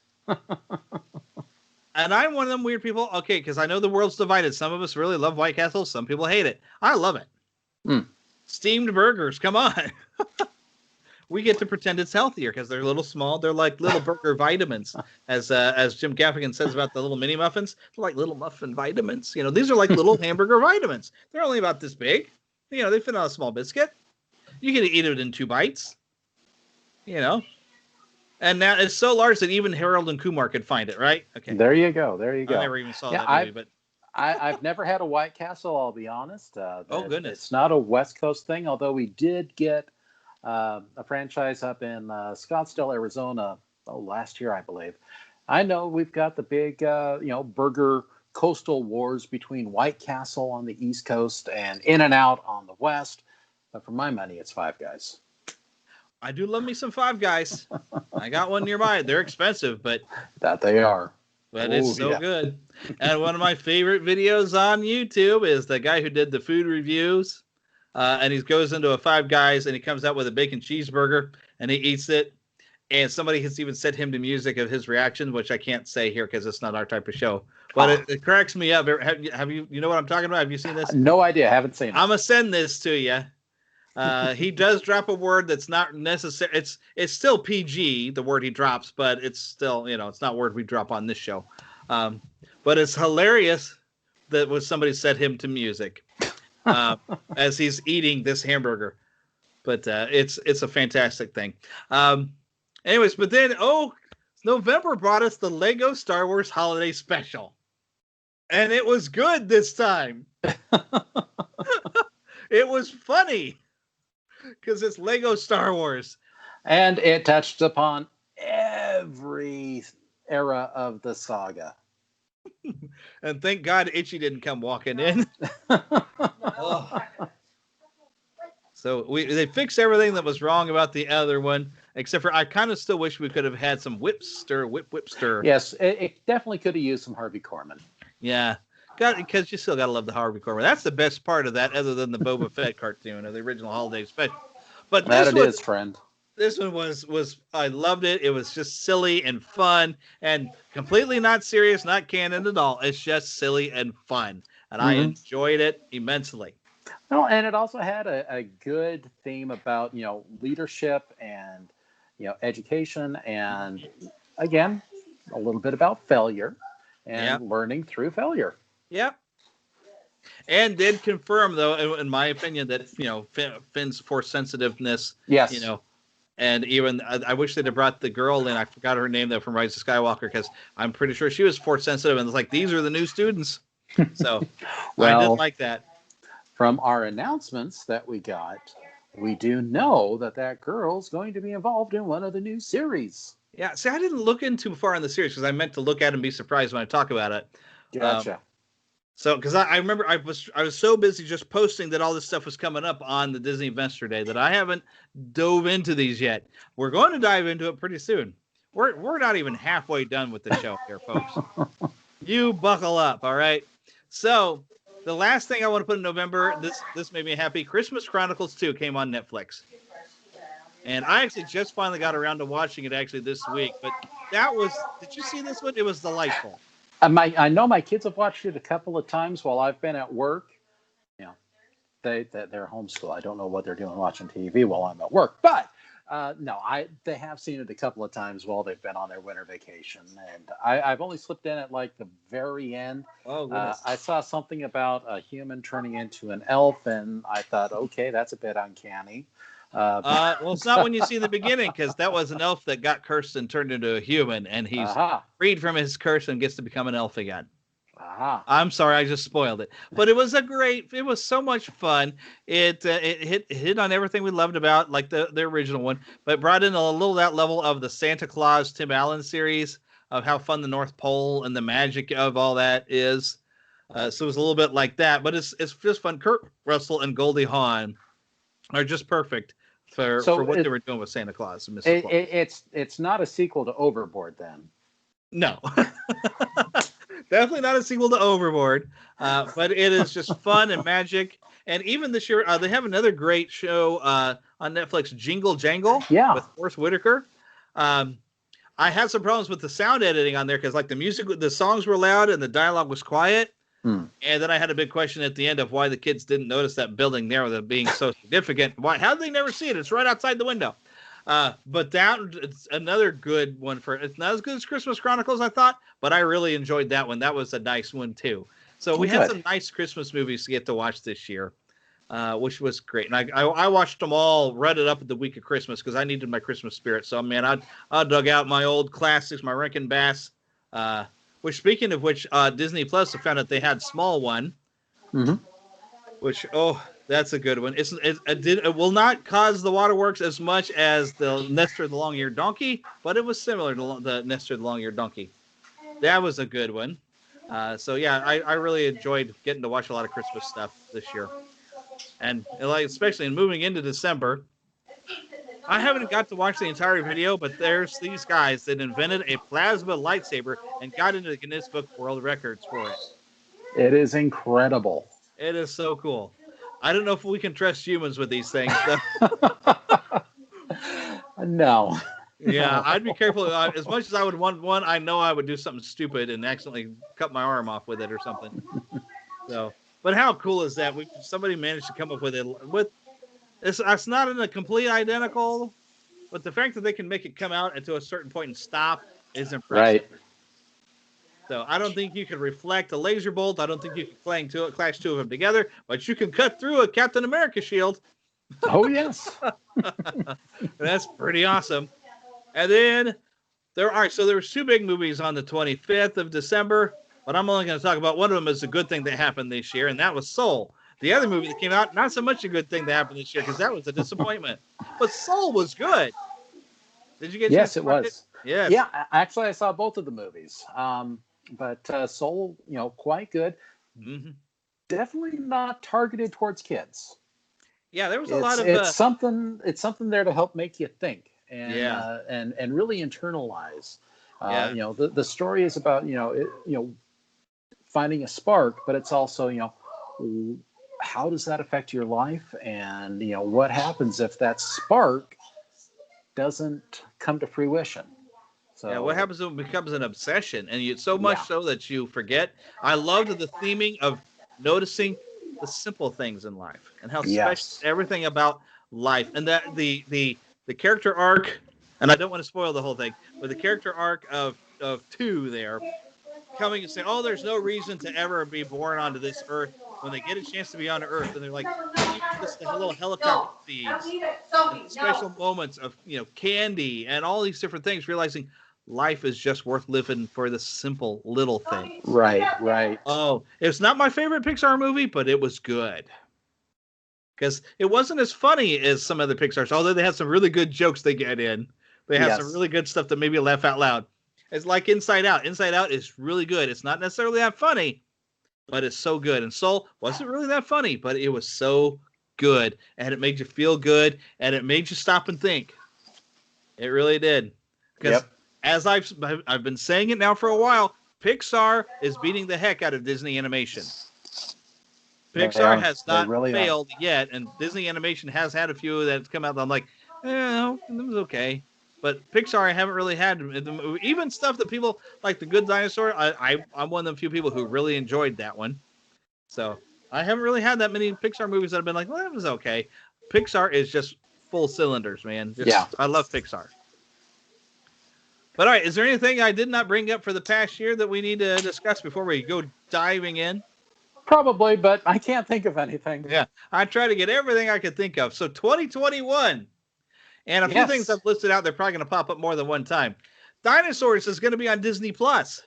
And I'm one of them weird people. Okay, because I know the world's divided. Some of us really love White Castle. Some people hate it. I love it. Steamed burgers, come on. We get to pretend it's healthier because they're a little small. They're like little burger vitamins, as Jim Gaffigan says about the little mini muffins. They're like little muffin vitamins. These are like little hamburger vitamins. They're only about this big. They fit on a small biscuit. You can eat it in 2 bites. And now it's so large that even Harold and Kumar could find it, right? Okay. There you go. There you go. I never even saw Yeah, that movie, but I've never had a White Castle. I'll be honest. oh goodness, it's not a West Coast thing. Although we did get a franchise up in Scottsdale, Arizona, last year, I believe. I know we've got the big, burger coastal wars between White Castle on the East Coast and In-N-Out on the West. But for my money, it's Five Guys. I do love me some Five Guys. I got one nearby. They're expensive, but that they are. But it's so good. And one of my favorite videos on YouTube is the guy who did the food reviews. And he goes into a Five Guys and he comes out with a bacon cheeseburger and he eats it. And somebody has even sent him to music of his reaction, which I can't say here because it's not our type of show. But it cracks me up. Have you know what I'm talking about? Have you seen this? No idea. I haven't seen it. I'm going to send this to you. He does drop a word that's not necessary. It's still PG, the word he drops, but it's still, it's not a word we drop on this show. But it's hilarious that was somebody set him to music as he's eating this hamburger. But it's a fantastic thing. Anyways, but then November brought us the Lego Star Wars Holiday Special, and it was good this time. It was funny. Because it's Lego Star Wars. And it touched upon every era of the saga. And thank God Itchy didn't come walking in. So they fixed everything that was wrong about the other one, except for I kind of still wish we could have had some whip stir. Yes, it definitely could have used some Harvey Korman. Yeah. Because you still got to love the Harvey Korman. That's the best part of that, other than the Boba Fett cartoon of the original holiday special. But friend. This one was I loved it. It was just silly and fun and completely not serious, not canon at all. It's just silly and fun, and I enjoyed it immensely. Well, and it also had a good theme about leadership and education, and again a little bit about failure and learning through failure. Yep. And did confirm, though, in my opinion, that Finn's force sensitiveness. Yes. And even I wish they'd have brought the girl in. I forgot her name though from Rise of Skywalker because I'm pretty sure she was force sensitive. And it's like these are the new students. So I did like that. From our announcements that we got, we do know that girl's going to be involved in one of the new series. Yeah. See, I didn't look in too far in the series because I meant to look at it and be surprised when I talk about it. Gotcha. So, because I remember I was so busy just posting that all this stuff was coming up on the Disney Investor Day that I haven't dove into these yet. We're going to dive into it pretty soon. We're not even halfway done with the show here, folks. You buckle up, all right? So, the last thing I want to put in November, this made me happy. Christmas Chronicles 2 came on Netflix. And I actually just finally got around to watching it actually this week. But did you see this one? It was delightful. I know my kids have watched it a couple of times while I've been at work. They're homeschool. I don't know what they're doing watching TV while I'm at work, but they have seen it a couple of times while they've been on their winter vacation, and I've only slipped in at like the very end. Oh, goodness. I saw something about a human turning into an elf, and I thought, okay, that's a bit uncanny. Well, it's not when you see the beginning, because that was an elf that got cursed and turned into a human, and he's freed from his curse and gets to become an elf again. I'm sorry, I just spoiled it, but it was it was so much fun. It hit on everything we loved about like the original one, but brought in a little that level of the Santa Claus Tim Allen series of how fun the North Pole and the magic of all that is. So it was a little bit like that, but it's just fun. Kurt Russell and Goldie Hawn are just perfect for what they were doing with Santa Claus and Mrs. Claus. It's not a sequel to Overboard, then. No. Definitely not a sequel to Overboard, but it is just fun and magic. And even this year, they have another great show on Netflix, Jingle Jangle, with Forrest Whitaker. I had some problems with the sound editing on there because like the songs were loud and the dialogue was quiet. And then I had a big question at the end of why the kids didn't notice that building there with it being so significant. How did they never see it? It's right outside the window. But it's another good one it's not as good as Christmas Chronicles, I thought, but I really enjoyed that one. That was a nice one too. So we had some nice Christmas movies to get to watch this year. which was great. And I watched them all, read it up at the week of Christmas because I needed my Christmas spirit. So, man, I dug out my old classics, my Rankin Bass, which, speaking of which, Disney Plus, I found out they had Small One, which, that's a good one. It will not cause the waterworks as much as the Nestor the Long-Eared Donkey, but it was similar to the Nestor the Long-Eared Donkey. That was a good one. So, yeah, I really enjoyed getting to watch a lot of Christmas stuff this year. And like, especially in moving into December, I haven't got to watch the entire video, but there's these guys that invented a plasma lightsaber and got into the Guinness Book of World Records for it. It is incredible. It is so cool. I don't know if we can trust humans with these things. No. Yeah, I'd be careful. As much as I would want one, I know I would do something stupid and accidentally cut my arm off with it or something. So, but how cool is that? Somebody managed to come up with it. It's not in a complete identical, but the fact that they can make it come out to a certain point and stop is impressive. Right. So I don't think you can reflect a laser bolt. I don't think you can clash two of them together, but you can cut through a Captain America shield. Oh, yes. That's pretty awesome. And then there was two big movies on the 25th of December, but I'm only going to talk about one of them as a good thing that happened this year, and that was Soul. The other movie that came out, not so much a good thing that happened this year because that was a disappointment. But Soul was good. Did you get? Yes, it was. It? Yes. Yeah, actually, I saw both of the movies. But Soul, quite good. Mm-hmm. Definitely not targeted towards kids. Yeah, there was a lot of. It's something there to help make you think and really internalize. The story is about finding a spark, but it's also how does that affect your life, and what happens if that spark doesn't come to fruition. So, yeah, what happens when it becomes an obsession, and so much so that you forget. I loved the theming of noticing the simple things in life and how special everything about life, and that the character arc. And I don't want to spoil the whole thing, but the character arc of two there coming and saying, "Oh, there's no reason to ever be born onto this earth." When they get a chance to be on Earth, and they're like, this little helicopter feeds, and special moments of candy and all these different things, realizing life is just worth living for the simple little things. Right. Oh, it's not my favorite Pixar movie, but it was good because it wasn't as funny as some other Pixar's. Although they had some really good jokes they get in, they have some really good stuff that made me laugh out loud. It's like Inside Out. Inside Out is really good. It's not necessarily that funny, but it's so good. And Soul wasn't really that funny, but it was so good. And it made you feel good. And it made you stop and think. It really did. Because as I've been saying it now for a while, Pixar is beating the heck out of Disney Animation. Pixar has not failed yet. And Disney Animation has had a few that's come out that I'm like, it was okay. But Pixar, I haven't really had even stuff that people like The Good Dinosaur. I'm one of the few people who really enjoyed that one. So I haven't really had that many Pixar movies that have been like, well, that was okay. Pixar is just full cylinders, man. I love Pixar. But all right, is there anything I did not bring up for the past year that we need to discuss before we go diving in? Probably, but I can't think of anything. Yeah, I try to get everything I could think of. So 2021. And a few things I've listed out, they're probably going to pop up more than one time. Dinosaurs is going to be on Disney Plus,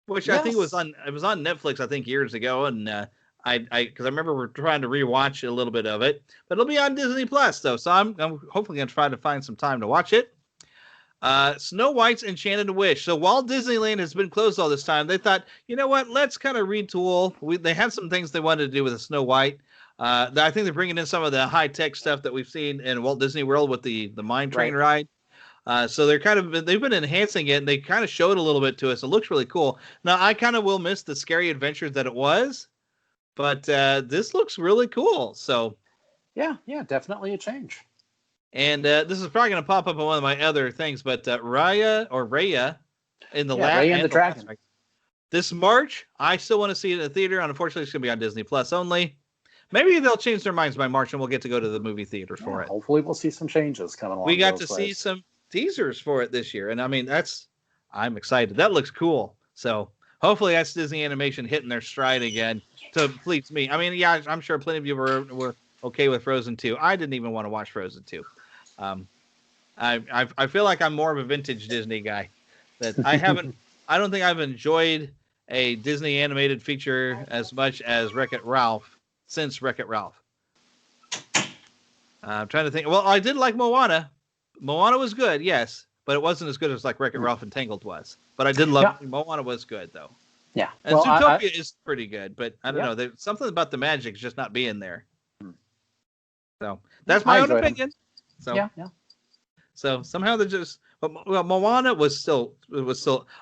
which I think it was on Netflix, I think, years ago. And because I remember we're trying to rewatch a little bit of it, but it'll be on Disney Plus though. So I'm hopefully going to try to find some time to watch it. Snow White's Enchanted Wish. So while Disneyland has been closed all this time, they thought, you know what, let's kind of retool. They had some things they wanted to do with the Snow White. I think they're bringing in some of the high-tech stuff that we've seen in Walt Disney World with the mine train ride. So they've been enhancing it, and they kind of showed a little bit to us. It looks really cool. Now, I kind of will miss the scary adventures that it was, but this looks really cool. So, yeah, definitely a change. And this is probably going to pop up on one of my other things, but Raya in the lab Raya and the Dragon. This March, I still want to see it in the theater. Unfortunately, it's going to be on Disney Plus only. Maybe they'll change their minds by March and we'll get to go to the movie theaters for it. Hopefully we'll see some changes coming along. We got to see some teasers for it this year. And I mean, I'm excited. That looks cool. So hopefully that's Disney Animation hitting their stride again to please me. I mean, yeah, I'm sure plenty of you were okay with Frozen 2. I didn't even want to watch Frozen 2. I feel like I'm more of a vintage Disney guy. That I don't think I've enjoyed a Disney animated feature as much as Wreck-It Ralph since Wreck-It Ralph. I'm trying to think. Well, I did like Moana. Moana was good, yes, but it wasn't as good as like Wreck-It Ralph and Tangled was. But I did love Moana was good though. Yeah, and Zootopia is pretty good, but I don't know. There's something about the magic just not being there. So that's my own opinion. So yeah. So somehow they're just. But Moana was still.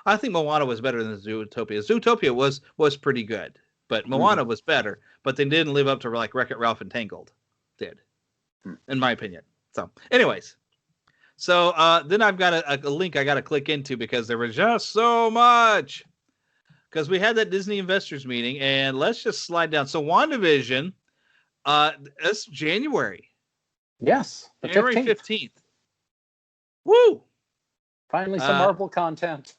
I think Moana was better than Zootopia. Zootopia was pretty good, but Moana was better. But they didn't live up to like Wreck-It Ralph and Tangled did, in my opinion. So, anyways, then I've got a link I got to click into because there was just so much. Because we had that Disney investors meeting, and let's just slide down. So WandaVision, it's January. Yes, January 15th. Woo! Finally, some Marvel content.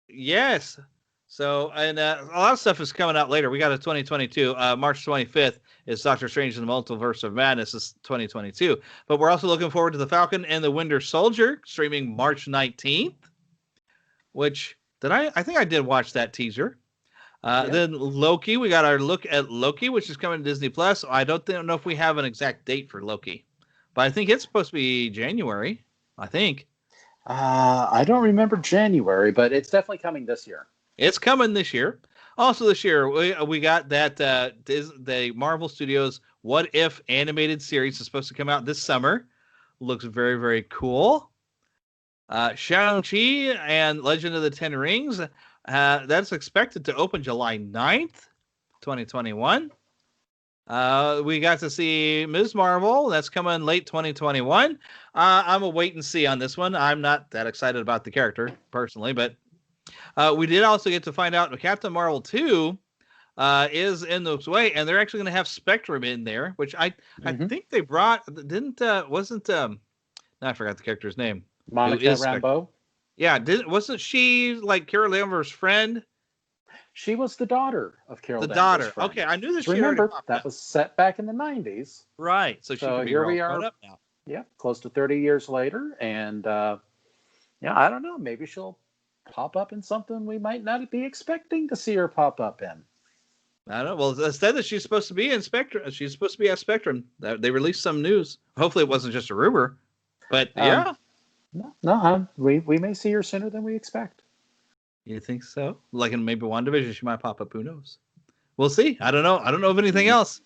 Yes. So, and a lot of stuff is coming out later. We got a 2022. March 25th is Doctor Strange in the Multiverse of Madness. Is 2022. But we're also looking forward to The Falcon and the Winter Soldier streaming March 19th. Which I think I did watch that teaser. Then Loki. We got our look at Loki, which is coming to Disney Plus. I don't know if we have an exact date for Loki, but I think it's supposed to be January. I think. I don't remember January, but it's definitely coming this year. It's coming this year. Also this year, we got that the Marvel Studios What If animated series is supposed to come out this summer. Looks very, very cool. Shang-Chi and Legend of the Ten Rings. That's expected to open July 9th, 2021. We got to see Ms. Marvel. That's coming late 2021. I'm a wait and see on this one. I'm not that excited about the character personally, but we did also get to find out that Captain Marvel 2 is in this way, and they're actually going to have Spectrum in there, which I think they brought. Wasn't I forgot the character's name. Monica Rambeau. Yeah, wasn't she like Carol Danvers' friend? She was the daughter of Carol Danvers' daughter. friend. Okay, I knew that. Remember, that was set back in the 90s. Right. So here we are. Up now. Yeah, close to 30 years later, and I don't know. Maybe she'll pop up in something we might not be expecting to see her pop up in. I don't know. Well, instead that she's supposed to be in Spectrum. She's supposed to be at Spectrum. They released some news. Hopefully, it wasn't just a rumor. But yeah. We may see her sooner than we expect. You think so? Like in maybe WandaVision, she might pop up. Who knows? We'll see. I don't know. I don't know of anything else.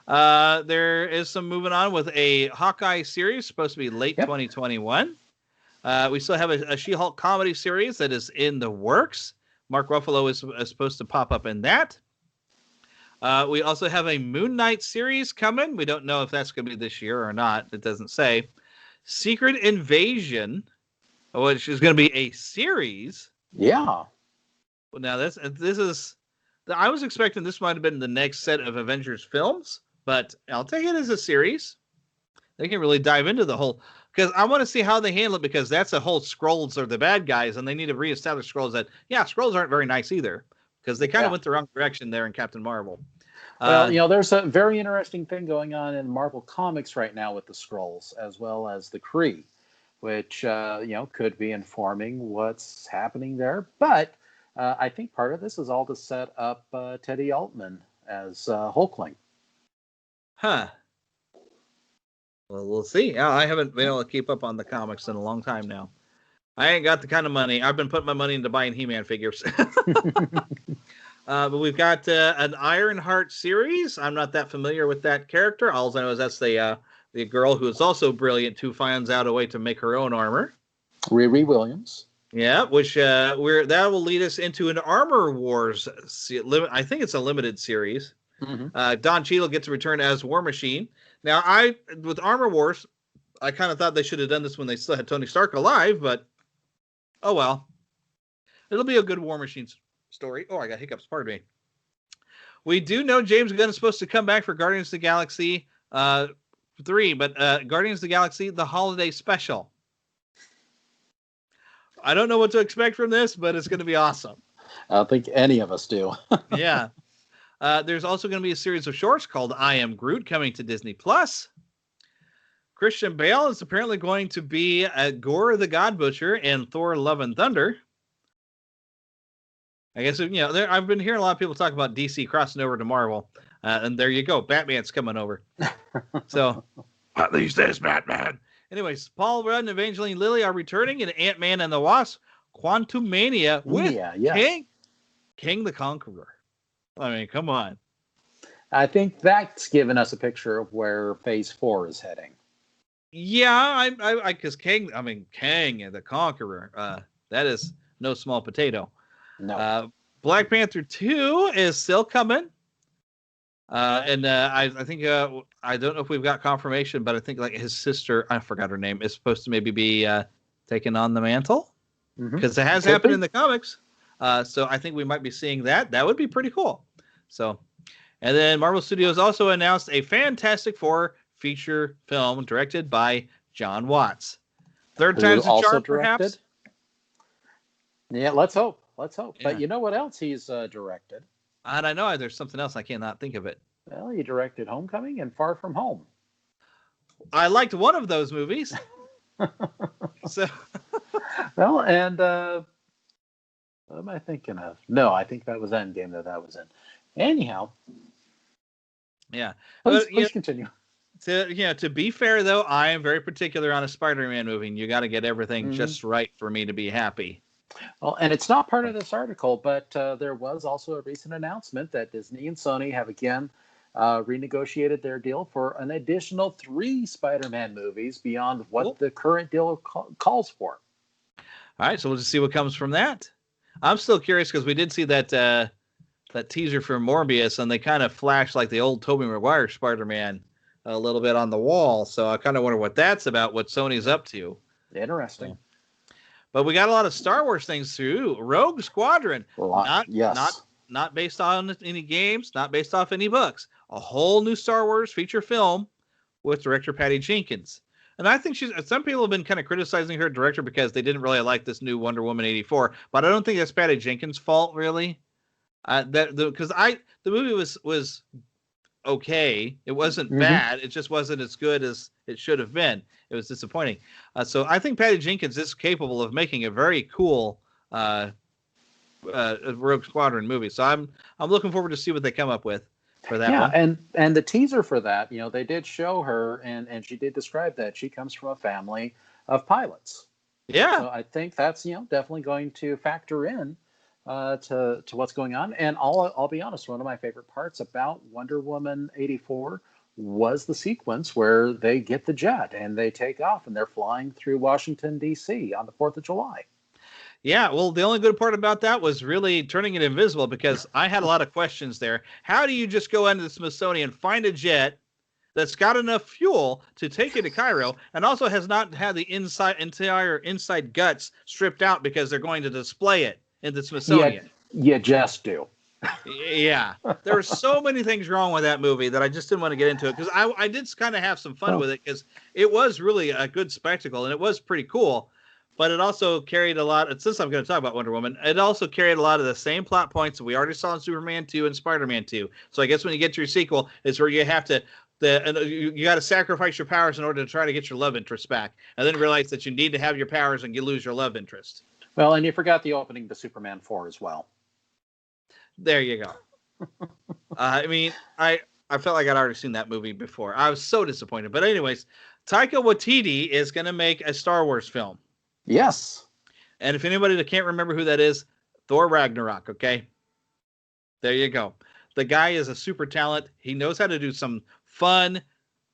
There is some moving on with a Hawkeye series supposed to be late 2021. We still have a She-Hulk comedy series that is in the works. Mark Ruffalo is supposed to pop up in that. We also have a Moon Knight series coming. We don't know if that's going to be this year or not. It doesn't say. Secret Invasion, which is going to be a series. Yeah. Well, now this is. I was expecting this might have been the next set of Avengers films, but I'll take it as a series. They can really dive into the whole, because I want to see how they handle it, because that's a whole Skrulls are the bad guys, and they need to reestablish Skrulls that, Skrulls aren't very nice either, because they kind of went the wrong direction there in Captain Marvel. Well, there's a very interesting thing going on in Marvel Comics right now with the Skrulls, as well as the Kree, which, could be informing what's happening there. But I think part of this is all to set up Teddy Altman as Hulkling. Huh. Well, we'll see. I haven't been able to keep up on the comics in a long time now. I ain't got the kind of money. I've been putting my money into buying He-Man figures. But we've got an Ironheart series. I'm not that familiar with that character. All I know is that's the girl who is also brilliant, who finds out a way to make her own armor. Riri Williams. Yeah, which that will lead us into an Armor Wars. I think it's a limited series. Mm-hmm. Don Cheadle gets to return as War Machine. Now, with Armor Wars, I kind of thought they should have done this when they still had Tony Stark alive, but oh well. It'll be a good War Machine story. Oh, I got hiccups. Pardon me. We do know James Gunn is supposed to come back for Guardians of the Galaxy 3, but Guardians of the Galaxy, the holiday special. I don't know what to expect from this, but it's going to be awesome. I don't think any of us do. Yeah. There's also going to be a series of shorts called I Am Groot coming to Disney Plus. Christian Bale is apparently going to be Gore the God Butcher in Thor: Love and Thunder. I guess, I've been hearing a lot of people talk about DC crossing over to Marvel. And there you go. Batman's coming over. So, at least there's Batman. Anyways, Paul Rudd and Evangeline Lilly are returning in Ant-Man and the Wasp: Quantumania with King the Conqueror. I mean, come on. I think that's given us a picture of where Phase 4 is heading. Yeah, because King the Conqueror, that is no small potato. No. Black Panther 2 is still coming. I think I don't know if we've got confirmation, but I think like his sister, I forgot her name, is supposed to maybe be taking on the mantle, because it has happened in the comics. So I think we might be seeing that. That would be pretty cool. So, and then Marvel Studios also announced a Fantastic Four feature film directed by John Watts. Third time's the charm, perhaps. Yeah, let's hope. Yeah. But you know what else he's directed? And I know there's something else. I cannot think of it. Well, he directed Homecoming and Far From Home. I liked one of those movies. So, well, and what am I thinking of? No, I think that was Endgame that was in. Anyhow. Yeah. Please continue. To be fair, though, I am very particular on a Spider-Man movie. And you got to get everything just right for me to be happy. Well, and it's not part of this article, but there was also a recent announcement that Disney and Sony have again renegotiated their deal for an additional 3 Spider-Man movies beyond what the current deal calls for. All right, so we'll just see what comes from that. I'm still curious because we did see that teaser for Morbius, and they kind of flashed like the old Tobey Maguire Spider-Man a little bit on the wall. So I kind of wonder what that's about, what Sony's up to. Interesting. But we got a lot of Star Wars things too. Rogue Squadron, not based on any games, not based off any books. A whole new Star Wars feature film with director Patty Jenkins. And I think some people have been kind of criticizing her director because they didn't really like this new Wonder Woman 84. But I don't think that's Patty Jenkins' fault, really. The movie was okay. It wasn't bad. It just wasn't as good as it should have been. It was disappointing. So I think Patty Jenkins is capable of making a very cool Rogue Squadron movie. So I'm looking forward to see what they come up with for that one. Yeah, and the teaser for that, they did show her, and she did describe that she comes from a family of pilots. Yeah. So I think that's definitely going to factor in to what's going on. And I'll be honest, one of my favorite parts about Wonder Woman 84 was the sequence where they get the jet and they take off and they're flying through Washington, D.C. on the 4th of July. Yeah, well, the only good part about that was really turning it invisible, because I had a lot of questions there. How do you just go into the Smithsonian, find a jet that's got enough fuel to take you to Cairo, and also has not had the entire inside guts stripped out because they're going to display it in the Smithsonian? You just do. Yeah, there were so many things wrong with that movie that I just didn't want to get into it, because I did kind of have some fun with it, because it was really a good spectacle and it was pretty cool, but it also carried a lot. Since I'm going to talk about Wonder Woman, it also carried a lot of the same plot points that we already saw in Superman 2 and Spider-Man 2. So I guess when you get to your sequel, is where you have to you got to sacrifice your powers in order to try to get your love interest back, and then realize that you need to have your powers and you lose your love interest. Well, and you forgot the opening to Superman 4 as well. There you go. I mean, I felt like I'd already seen that movie before. I was so disappointed. But anyways, Taika Waititi is going to make a Star Wars film. Yes. And if anybody that can't remember who that is, Thor Ragnarok, okay? There you go. The guy is a super talent. He knows how to do some fun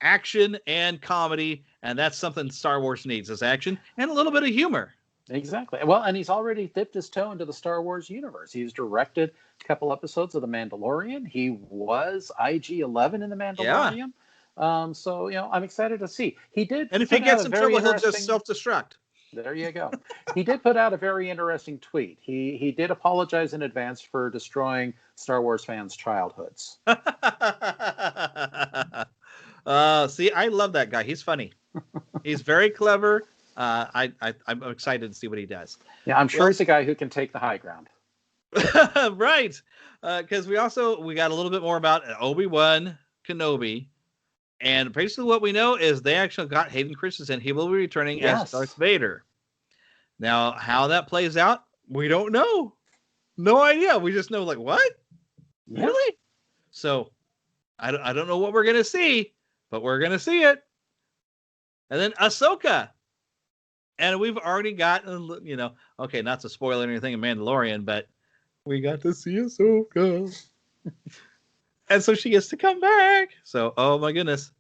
action and comedy, and that's something Star Wars needs, is action and a little bit of humor. Exactly. Well, and he's already dipped his toe into the Star Wars universe. He's directed a couple episodes of The Mandalorian. He was IG-11 in The Mandalorian. Yeah. So, I'm excited to see. He did. And if he gets in trouble, he'll just self-destruct. There you go. He did put out a very interesting tweet. He did apologize in advance for destroying Star Wars fans' childhoods. See, I love that guy. He's funny. He's very clever. I'm excited to see what he does. Yeah, I'm sure he's a guy who can take the high ground. Right. Because we got a little bit more about Obi-Wan Kenobi. And basically what we know is they actually got Hayden Christensen. He will be returning as Darth Yes. Vader. Now, how that plays out, we don't know. No idea. We just know, like, what? Yeah. Really? So, I don't know what we're going to see, but we're going to see it. And then Ahsoka. And we've already got, okay, not to spoil anything in Mandalorian, but we got to see Ahsoka. And so she gets to come back. So, oh my goodness.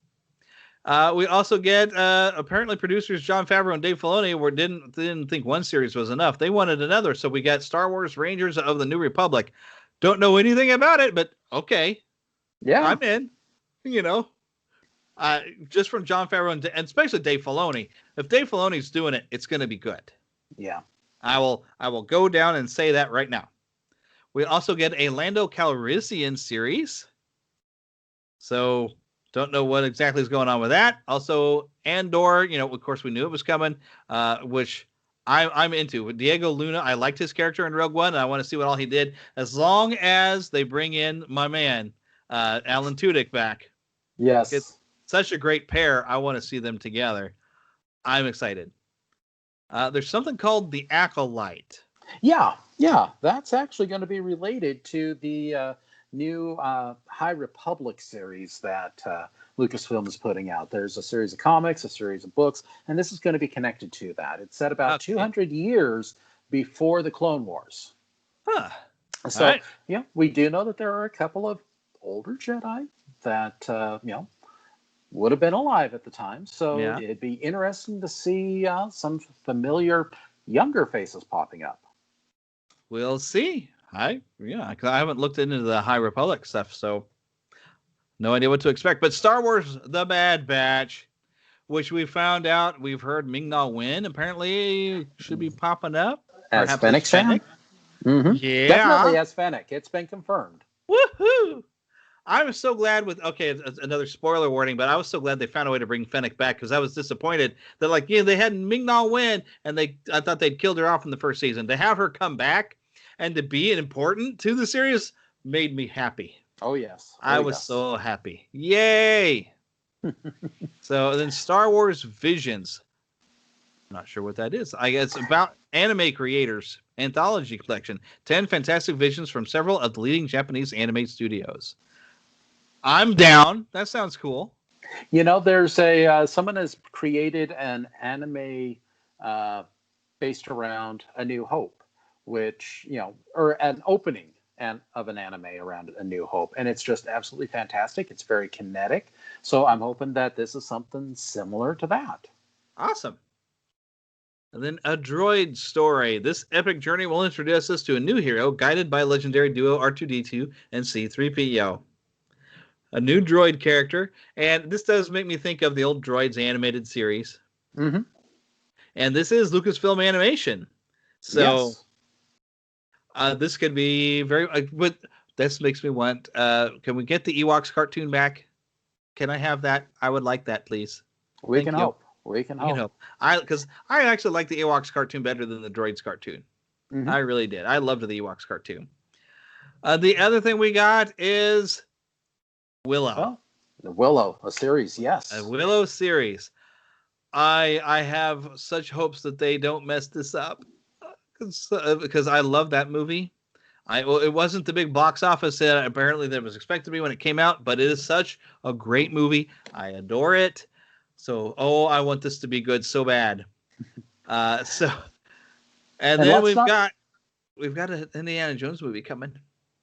We also get apparently producers Jon Favreau and Dave Filoni didn't think one series was enough. They wanted another. So we got Star Wars Rangers of the New Republic. Don't know anything about it, but okay. Yeah. I'm in. Just from Jon Favreau and especially Dave Filoni. If Dave Filoni's doing it, it's going to be good. Yeah. I will go down and say that right now. We also get a Lando Calrissian series. So don't know what exactly is going on with that. Also, Andor, of course we knew it was coming, which I'm into. With Diego Luna, I liked his character in Rogue One, and I want to see what all he did. As long as they bring in my man, Alan Tudyk back. Yes. It's such a great pair. I want to see them together. I'm excited. There's something called The Acolyte. Yeah. That's actually going to be related to the new High Republic series that Lucasfilm is putting out. There's a series of comics, a series of books, and this is going to be connected to that. It's set about 200 years before the Clone Wars. Huh. So, right. Yeah, we do know that there are a couple of older Jedi that, would have been alive at the time. So It'd be interesting to see some familiar younger faces popping up. We'll see. I haven't looked into the High Republic stuff, so no idea what to expect. But Star Wars: The Bad Batch, which we found out, we've heard Ming-Na Wen apparently should be popping up. As Fennec. Mm-hmm. Yeah, definitely as Fennec. It's been confirmed. Woohoo! I was so glad it's another spoiler warning, but I was so glad they found a way to bring Fennec back because I was disappointed that they had Ming-Na Wen and I thought they'd killed her off in the first season. To have her come back and to be important to the series made me happy. Oh, yes. I was so happy. Yay! So then Star Wars Visions. I'm not sure what that is. I guess it's about anime creators. Anthology collection. 10 fantastic visions from several of the leading Japanese anime studios. I'm down. That sounds cool. There's someone has created an anime based around A New Hope, which, or an opening of an anime around A New Hope. And it's just absolutely fantastic. It's very kinetic. So I'm hoping that this is something similar to that. Awesome. And then a droid story. This epic journey will introduce us to a new hero guided by legendary duo R2-D2 and C-3PO. A new droid character. And this does make me think of the old Droids animated series. Mm-hmm. And this is Lucasfilm Animation. So this could be but this makes me want, can we get the Ewoks cartoon back? Can I have that? I would like that, please. We can hope. Because I actually like the Ewoks cartoon better than the Droids cartoon. Mm-hmm. I really did. I loved the Ewoks cartoon. The other thing we got is Willow. Well, the Willow, a series, yes. A Willow series. I have such hopes that they don't mess this up because I love that movie. It wasn't the big box office that apparently that was expected to be when it came out, but it is such a great movie. I adore it. So, I want this to be good so bad. And then we've got an Indiana Jones movie coming.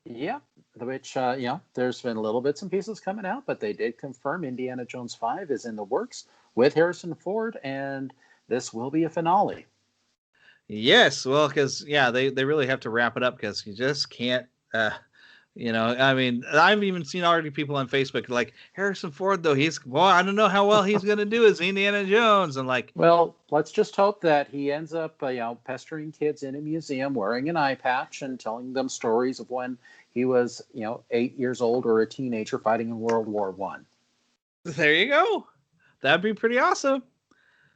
Yeah, which there's been little bits and pieces coming out, but they did confirm Indiana Jones 5 is in the works with Harrison Ford, and this will be a finale. Yes, well, because they really have to wrap it up because you just can't. I mean, I've even seen already people on Facebook like Harrison Ford, though I don't know how well he's going to do as Indiana Jones. And well, let's just hope that he ends up, pestering kids in a museum wearing an eye patch and telling them stories of when he was, 8 years old or a teenager fighting in World War I. There you go. That'd be pretty awesome.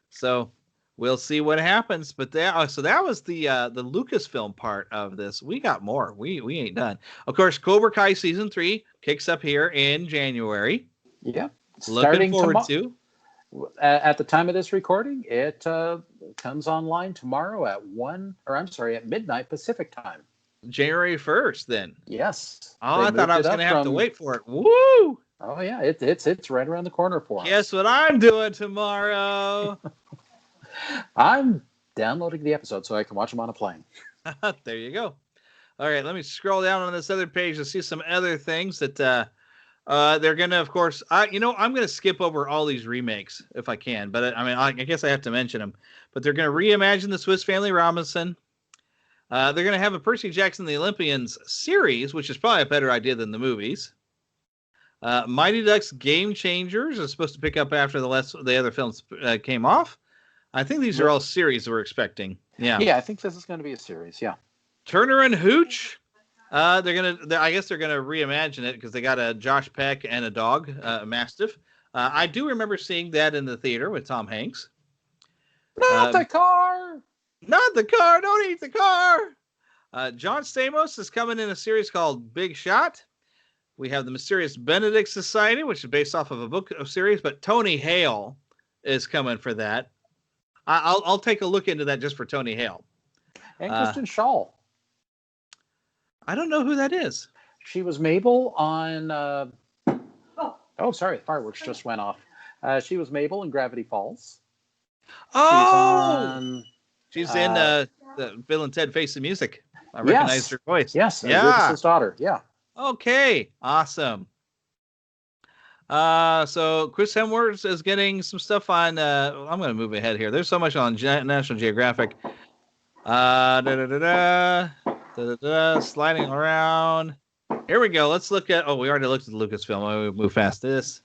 So we'll see what happens. But so that was the Lucasfilm part of this. We got more. We ain't done. Of course, Cobra Kai season 3 kicks up here in January. Yeah, looking forward to. At the time of this recording, it comes online tomorrow at midnight Pacific time. January 1st, then. Yes. Oh, I thought I was going to have to wait for it. Woo! Oh yeah, it's right around the corner for us. Guess what I'm doing tomorrow? I'm downloading the episode so I can watch them on a plane. There you go. All right, let me scroll down on this other page to see some other things that they're going to, of course, I'm going to skip over all these remakes if I can, but I guess I have to mention them. But they're going to reimagine the Swiss Family Robinson. They're going to have a Percy Jackson and the Olympians series, which is probably a better idea than the movies. Mighty Ducks Game Changers is supposed to pick up after the other films came off. I think these are all series we're expecting. Yeah. Yeah, I think this is going to be a series. Yeah. Turner and Hooch. I guess they're gonna reimagine it because they got a Josh Peck and a dog, a Mastiff. I do remember seeing that in the theater with Tom Hanks. Not the car. Not the car. Don't eat the car. John Stamos is coming in a series called Big Shot. We have the Mysterious Benedict Society, which is based off of a book series, but Tony Hale is coming for that. I'll take a look into that just for Tony Hale. And Kristen Shaw. I don't know who that is. She was Mabel on. Oh, sorry, fireworks just went off. She was Mabel in Gravity Falls. Oh, she's in the Bill and Ted Face the Music. I recognized her voice. Yes, Rufus's daughter. Yeah. Okay, awesome. So Chris Hemsworth is getting some stuff on. I'm going to move ahead here. There's so much on National Geographic. Sliding around. Here we go. Let's look at. Oh, we already looked at the Lucasfilm. We move past this.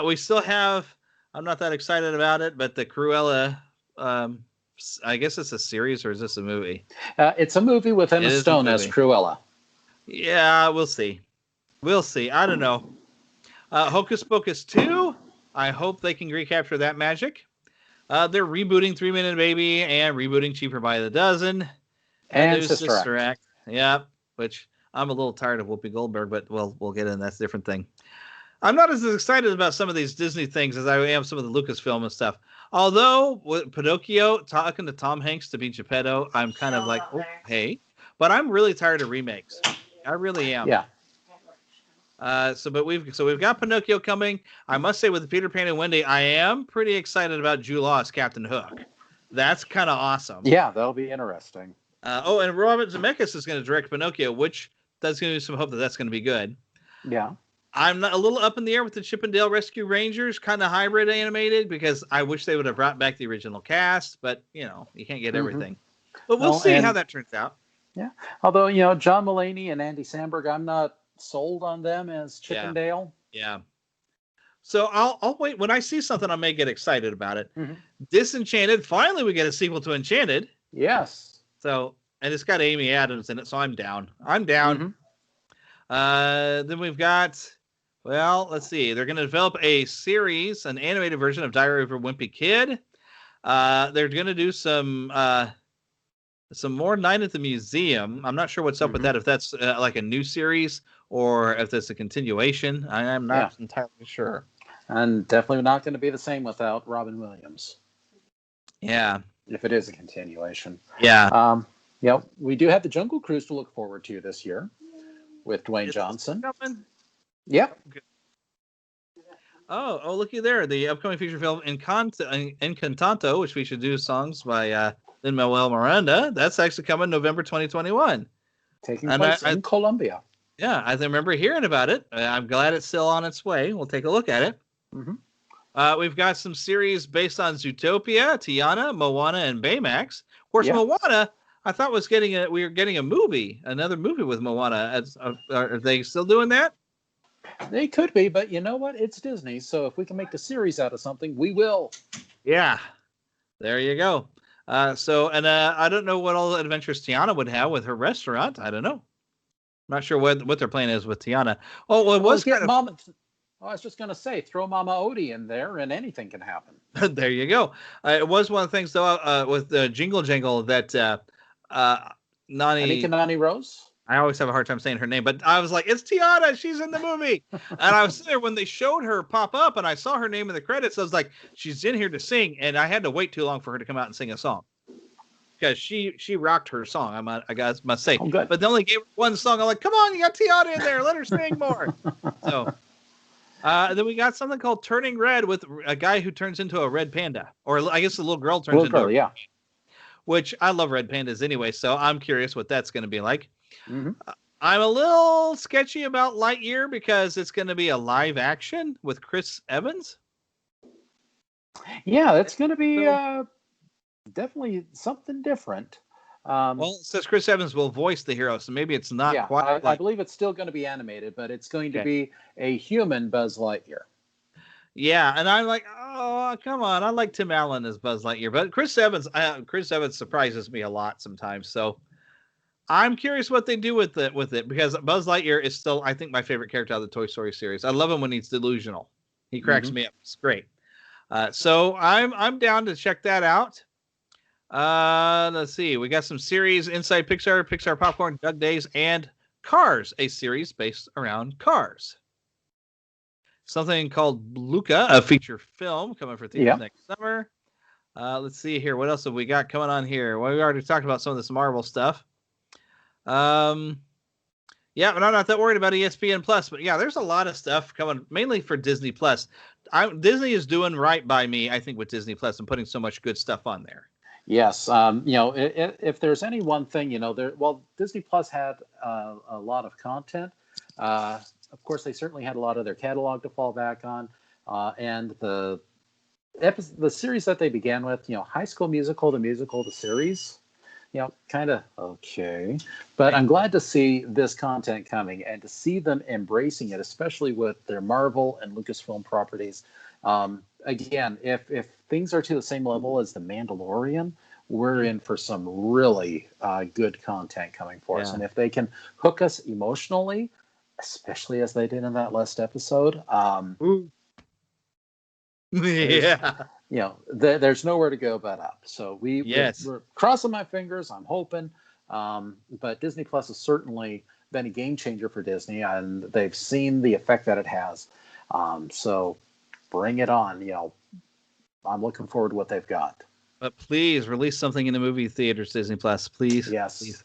We still have. I'm not that excited about it, but the Cruella. I guess it's a series, or is this a movie? It's a movie with Emma Stone as Cruella. Yeah, we'll see. We'll see. I don't know. Hocus Pocus 2. I hope they can recapture that magic. They're rebooting 3 Minute Baby and rebooting Cheaper by the Dozen. And Sister Act. Yeah, which I'm a little tired of Whoopi Goldberg, but we'll get in. That's a different thing. I'm not as excited about some of these Disney things as I am some of the Lucasfilm and stuff. Although with Pinocchio talking to Tom Hanks to be Geppetto, I'm kind of like, oh, hey. But I'm really tired of remakes. I really am. Yeah. We've got Pinocchio coming. I must say, with Peter Pan and Wendy, I am pretty excited about Jude Law as Captain Hook. That's kind of awesome. Yeah, that'll be interesting. And Robert Zemeckis is going to direct Pinocchio, which does give me some hope that that's going to be good. Yeah. I'm not a little up in the air with the Chip and Dale Rescue Rangers, kind of hybrid animated, because I wish they would have brought back the original cast, but you can't get everything. But we'll see how that turns out. Yeah. Although, John Mulaney and Andy Samberg, I'm not sold on them as Chip and Dale. Yeah. So I'll wait. When I see something, I may get excited about it. Mm-hmm. Disenchanted. Finally, we get a sequel to Enchanted. Yes. So, and it's got Amy Adams in it, so I'm down. Then we've got, let's see. They're going to develop a series, an animated version of Diary of a Wimpy Kid. They're going to do some more Night at the Museum. I'm not sure what's up with that, if that's like a new series or if that's a continuation. I'm not entirely sure. And definitely not going to be the same without Robin Williams. Yeah. If it is a continuation. Yeah. We do have the Jungle Cruise to look forward to this year with Dwayne Johnson. Yep. Okay. Oh, looky there. The upcoming feature film Encanto, which we should do songs by Lin-Manuel Miranda. That's actually coming November 2021. Taking place in Colombia. Yeah, I remember hearing about it. I'm glad it's still on its way. We'll take a look at it. Mm-hmm. We've got some series based on Zootopia, Tiana, Moana, and Baymax. Of course, Moana, I thought we were getting another movie with Moana. Are they still doing that? They could be, but you know what? It's Disney, so if we can make a series out of something, we will. Yeah, there you go. I don't know what all the adventures Tiana would have with her restaurant. I don't know. I'm not sure what their plan is with Tiana. Oh, well, it was kind of... I was just going to say, throw Mama Odie in there and anything can happen. There you go. It was one of the things, though, with the Jingle Jangle that Anika Nani. Nani Rose? I always have a hard time saying her name, but I was like, it's Tiana. She's in the movie. And I was there when they showed her pop up and I saw her name in the credits. I was like, she's in here to sing. And I had to wait too long for her to come out and sing a song because she rocked her song. I guys must say, Oh, good. But they only gave her one song. I'm like, come on, you got Tiana in there. Let her sing more. So then we got something called Turning Red with a guy who turns into a red panda, or I guess the little girl turns into yeah. Which I love red pandas anyway. So I'm curious what that's going to be like. Mm-hmm. I'm a little sketchy about Lightyear because it's going to be a live action with Chris Evans. Yeah, that's going to be definitely something different. Well, it says Chris Evans will voice the hero, so maybe it's not quite. I believe it's still going to be animated, but it's going to be a human Buzz Lightyear. Yeah, and I'm like, oh, come on. I like Tim Allen as Buzz Lightyear, but Chris Evans surprises me a lot sometimes. So I'm curious what they do with it because Buzz Lightyear is still, I think, my favorite character out of the Toy Story series. I love him when he's delusional. He cracks me up. It's great. So I'm down to check that out. Let's see. We got some series Inside Pixar, Pixar Popcorn, Doug Days, and Cars, a series based around cars. Something called Luca, a feature film coming for theaters next summer. Let's see here. What else have we got coming on here? Well, we already talked about some of this Marvel stuff. Yeah, but I'm not that worried about ESPN Plus. But yeah, there's a lot of stuff coming, mainly for Disney Plus. Disney is doing right by me, I think, with Disney Plus and putting so much good stuff on there. Yes, if there's any one thing, Disney Plus had a lot of content. Of course, they certainly had a lot of their catalog to fall back on, and the series that they began with, High School Musical, the series, kind of okay. But I'm glad to see this content coming and to see them embracing it, especially with their Marvel and Lucasfilm properties. Again, if things are to the same level as The Mandalorian, we're in for some really good content coming for us. And if they can hook us emotionally, especially as they did in that last episode, there's nowhere to go but up. So we're crossing my fingers. I'm hoping. But Disney Plus has certainly been a game changer for Disney, and they've seen the effect that it has. So bring it on. I'm looking forward to what they've got. But please release something in the movie theaters, Disney Plus, please. Yes. Please.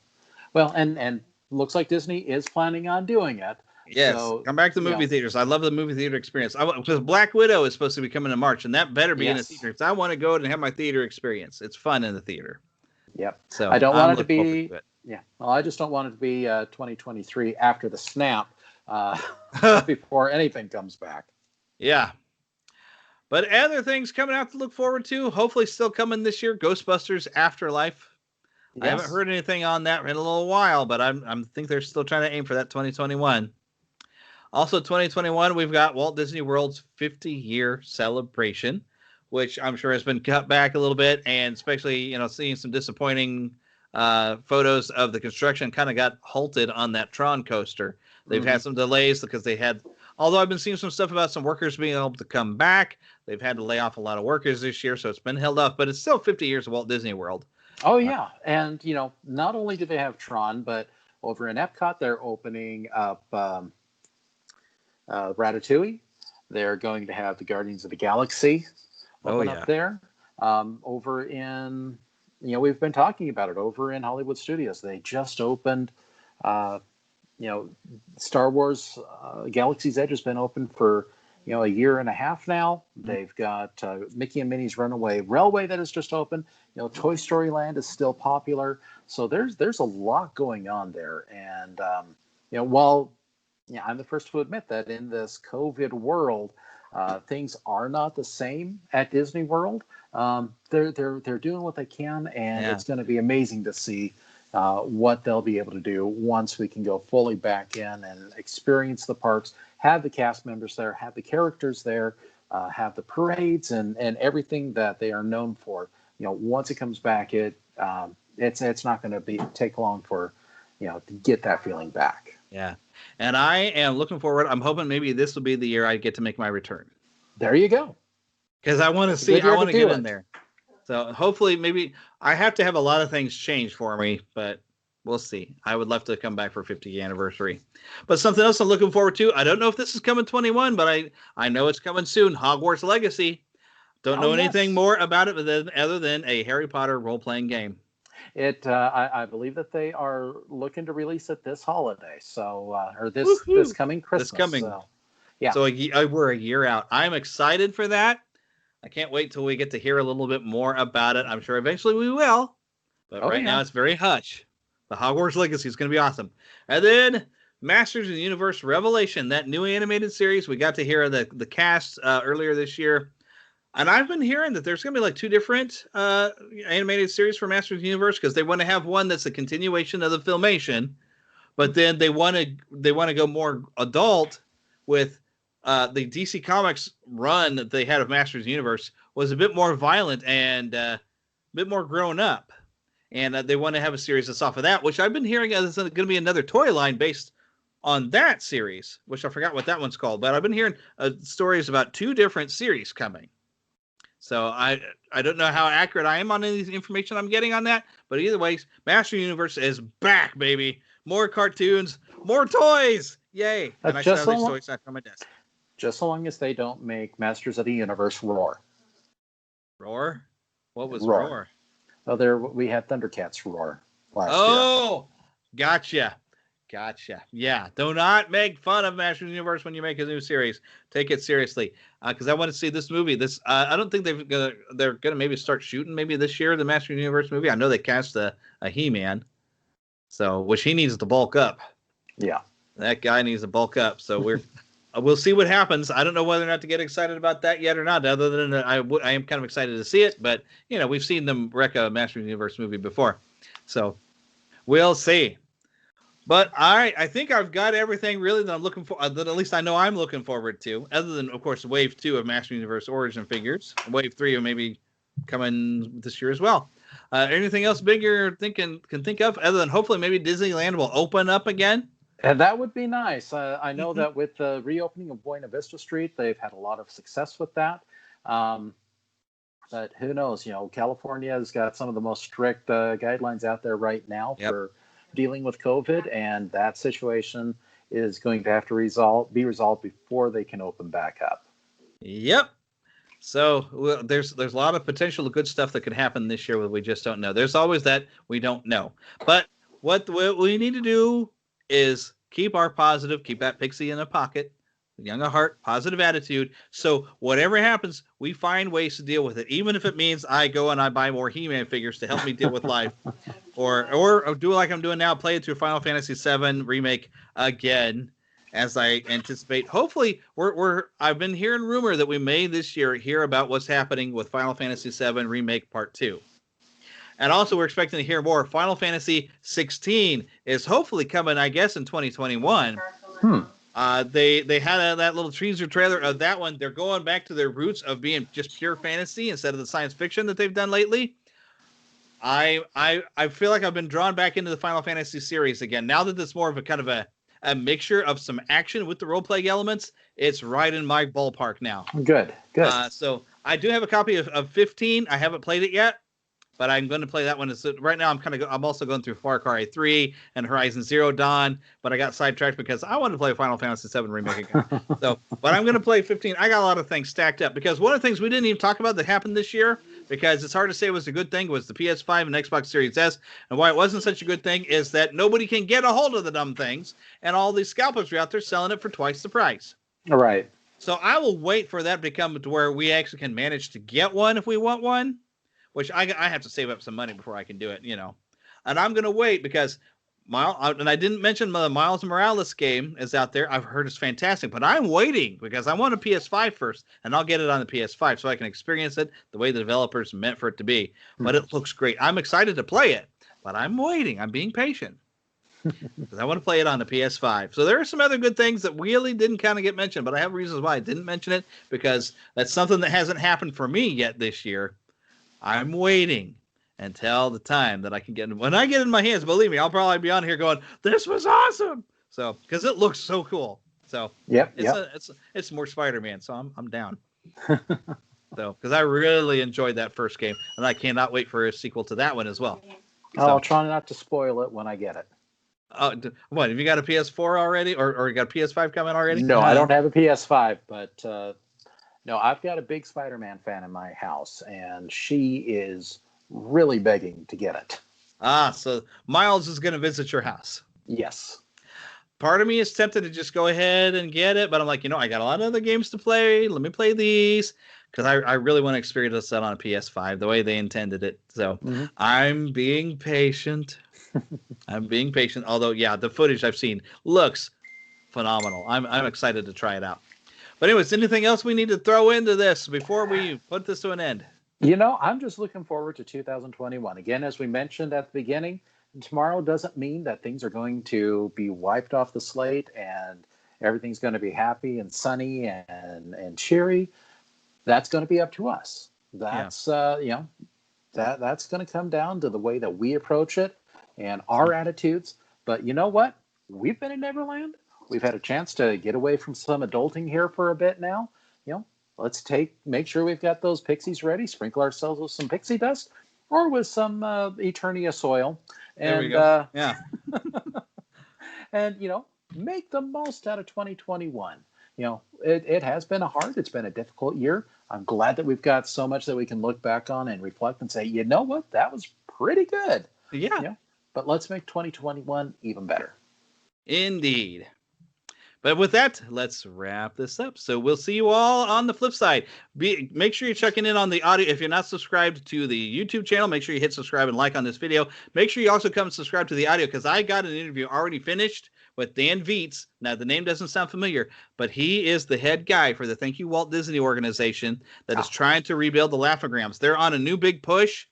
Well, and looks like Disney is planning on doing it. Yes, so, come back to the movie theaters. I love the movie theater experience. Because Black Widow is supposed to be coming in March, and that better be in a theater. Because I want to go and have my theater experience. It's fun in the theater. Yep. So I don't want it to be. Well, I just don't want it to be 2023 after the snap, before anything comes back. Yeah. But other things coming out to look forward to, hopefully still coming this year, Ghostbusters Afterlife. Yes. I haven't heard anything on that in a little while, but I think they're still trying to aim for that 2021. Also, 2021, we've got Walt Disney World's 50-year celebration, which I'm sure has been cut back a little bit, and especially, seeing some disappointing photos of the construction kind of got halted on that Tron coaster. They've had some delays because although I've been seeing some stuff about some workers being able to come back, they've had to lay off a lot of workers this year, so it's been held up, but it's still 50 years of Walt Disney World. Oh, yeah. And, not only do they have Tron, but over in Epcot, they're opening up Ratatouille. They're going to have the Guardians of the Galaxy open up there. Over in, we've been talking about it over in Hollywood Studios. They just opened, Star Wars Galaxy's Edge has been open for, a year and a half now. They've got Mickey and Minnie's Runaway Railway that has just opened. Toy Story Land is still popular. So there's a lot going on there. And, while I'm the first to admit that in this COVID world, things are not the same at Disney World. They're doing what they can, and it's going to be amazing to see what they'll be able to do once we can go fully back in and experience the parks, have the cast members there, have the characters there, have the parades and everything that they are known for. Once it comes back, it's not going to take long for to get that feeling back. Yeah. And I am looking forward. I'm hoping maybe this will be the year I get to make my return. There you go. Because I want to It's a see, good I year want to to do get in it. there. So hopefully, maybe I have to have a lot of things change for me, but we'll see. I would love to come back for 50th anniversary. But something else I'm looking forward to. I don't know if this is coming 21, but I know it's coming soon. Hogwarts Legacy. Don't Oh know anything yes. more about it other than a Harry Potter role playing game. I believe that they are looking to release it this holiday, so or this Woohoo! coming This Christmas. coming. So yeah. So we're a year out. I'm excited for that. I can't wait till we get to hear a little bit more about it. I'm sure eventually we will. But Oh right now yeah. it's very hush. The Hogwarts Legacy is going to be awesome. And then Masters of the Universe Revelation, that new animated series. We got to hear the cast earlier this year. And I've been hearing that there's going to be like two different animated series for Masters of the Universe because they want to have one that's a continuation of the filmation, but then they want to go more adult with the DC Comics run that they had of Masters of the Universe was a bit more violent and a bit more grown up. And they want to have a series that's off of that, which I've been hearing is going to be another toy line based on that series, which I forgot what that one's called. But I've been hearing stories about two different series coming. So I don't know how accurate I am on any information I'm getting on that, but either way, Master Universe is back, baby. More cartoons, more toys, yay! And I still have these toys on my desk. Just so long as they don't make Masters of the Universe Roar. Roar? What was Roar? Oh, we had Thundercats Roar last year. Oh, gotcha. Yeah, do not make fun of Masters of the Universe when you make a new series. Take it seriously, because I want to see this movie. I don't think they're gonna maybe start shooting maybe this year the Masters of the Universe movie. I know they cast a He-Man, so which he needs to bulk up. Yeah, that guy needs to bulk up. So we'll see what happens. I don't know whether or not to get excited about that yet or not. Other than I am kind of excited to see it, but we've seen them wreck a Masters of the Universe movie before, so we'll see. But I think I've got everything really that I'm looking for, that at least I know I'm looking forward to, other than, of course, Wave 2 of Master Universe Origin figures. Wave 3 will maybe coming this year as well. Anything else big you're can think of, other than hopefully maybe Disneyland will open up again? And that would be nice. I know that with the reopening of Buena Vista Street, they've had a lot of success with that. But who knows? California has got some of the most strict guidelines out there right now for dealing with COVID, and that situation is going to have to be resolved before they can open back up. Yep. So there's a lot of potential good stuff that could happen this year that we just don't know. There's always that we don't know. But what we need to do is keep that pixie in a pocket, young at heart, positive attitude. So whatever happens, we find ways to deal with it, even if it means I go and I buy more He-Man figures to help me deal with life. Or do like I'm doing now, play it through Final Fantasy VII Remake again, as I anticipate. Hopefully, I've been hearing rumor that we may this year hear about what's happening with Final Fantasy VII Remake Part 2. And also, we're expecting to hear more. Final Fantasy 16 is hopefully coming, I guess, in 2021. They had that little teaser trailer of that one. They're going back to their roots of being just pure fantasy instead of the science fiction that they've done lately. I feel like I've been drawn back into the Final Fantasy series again. Now that it's more of a kind of a mixture of some action with the role-playing elements, it's right in my ballpark now. Good. So I do have a copy of 15. I haven't played it yet, but I'm going to play that one. Right now, I'm also going through Far Cry 3 and Horizon Zero Dawn, but I got sidetracked because I wanted to play Final Fantasy VII Remake again. But I'm going to play 15. I got a lot of things stacked up because one of the things we didn't even talk about that happened this year, because it's hard to say it was a good thing, was the PS5 and Xbox Series S. And why it wasn't such a good thing is that nobody can get a hold of the dumb things, and all these scalpers are out there selling it for twice the price. All right. So I will wait for that to come to where we actually can manage to get one if we want one, which I have to save up some money before I can do it, And I'm going to wait because and I didn't mention the Miles Morales game is out there. I've heard it's fantastic, but I'm waiting because I want a PS5 first, and I'll get it on the PS5 so I can experience it the way the developers meant for it to be. But it looks great. I'm excited to play it, but I'm waiting. I'm being patient because I want to play it on the PS5. So there are some other good things that really didn't kind of get mentioned, but I have reasons why I didn't mention it, because that's something that hasn't happened for me yet this year. I'm waiting until the time that I can get it. When I get it in my hands, believe me, I'll probably be on here going, this was awesome. So because it looks so cool. So Yep. it's more Spider-Man. So I'm down. So because I really enjoyed that first game, and I cannot wait for a sequel to that one as well. I'll try not to spoil it when I get it. What, have you got a PS4 already, or you got a PS5 coming already? No, I don't have a PS5, but no, I've got a big Spider-Man fan in my house, and she is really begging to get it. So Miles is going to visit your house. Yes. Part of me is tempted to just go ahead and get it, but I'm like, I got a lot of other games to play. Let me play these. Because I really want to experience that on a PS5 the way they intended it. So I'm being patient. I'm being patient. Although, yeah, the footage I've seen looks phenomenal. I'm excited to try it out. But anyways, anything else we need to throw into this before we put this to an end? I'm just looking forward to 2021. Again, as we mentioned at the beginning, tomorrow doesn't mean that things are going to be wiped off the slate and everything's going to be happy and sunny and cheery. That's going to be up to us. That's that's going to come down to the way that we approach it and our attitudes. But you know what? We've been in Neverland. We've had a chance to get away from some adulting here for a bit now. Let's make sure we've got those pixies ready. Sprinkle ourselves with some pixie dust or with some Eternia soil. And, there we go. Yeah. And make the most out of 2021. It has been it's been a difficult year. I'm glad that we've got so much that we can look back on and reflect and say, you know what, that was pretty good. Yeah. But let's make 2021 even better. Indeed. But with that, let's wrap this up. So we'll see you all on the flip side. Make sure you're checking in on the audio. If you're not subscribed to the YouTube channel, make sure you hit subscribe and like on this video. Make sure you also come and subscribe to the audio, because I got an interview already finished with Dan Viets. Now, the name doesn't sound familiar, but he is the head guy for the Thank You Walt Disney organization that is trying to rebuild the Laugh-O-Grams. They're on a new big push.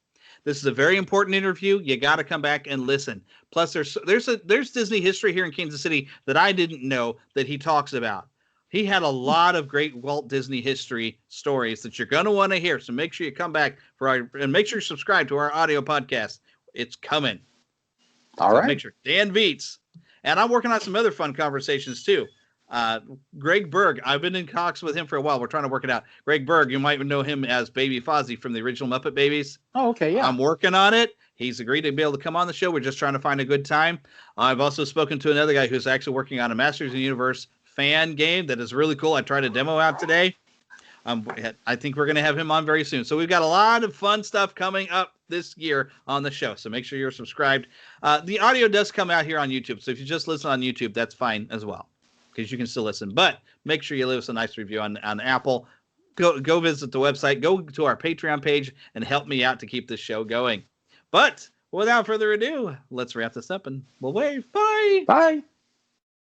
This is a very important interview. You got to come back and listen. Plus, there's Disney history here in Kansas City that I didn't know that he talks about. He had a lot of great Walt Disney history stories that you're going to want to hear. So make sure you come back and make sure you subscribe to our audio podcast. It's coming. All right. Make sure. Dan Viets. And I'm working on some other fun conversations too. Greg Berg, I've been in talks with him for a while. We're trying to work it out. Greg Berg, you might know him as Baby Fozzie from the original Muppet Babies. Oh, okay, yeah. I'm working on it. He's agreed to be able to come on the show. We're just trying to find a good time. I've also spoken to another guy who's actually working on a Masters of the Universe fan game that is really cool. I tried a demo out today. I think we're going to have him on very soon. So we've got a lot of fun stuff coming up this year on the show. So make sure you're subscribed. The audio does come out here on YouTube. So if you just listen on YouTube, that's fine as well, because you can still listen. But make sure you leave us a nice review on Apple. Go visit the website. Go to our Patreon page and help me out to keep this show going. But without further ado, let's wrap this up and we'll wave. Bye. Bye.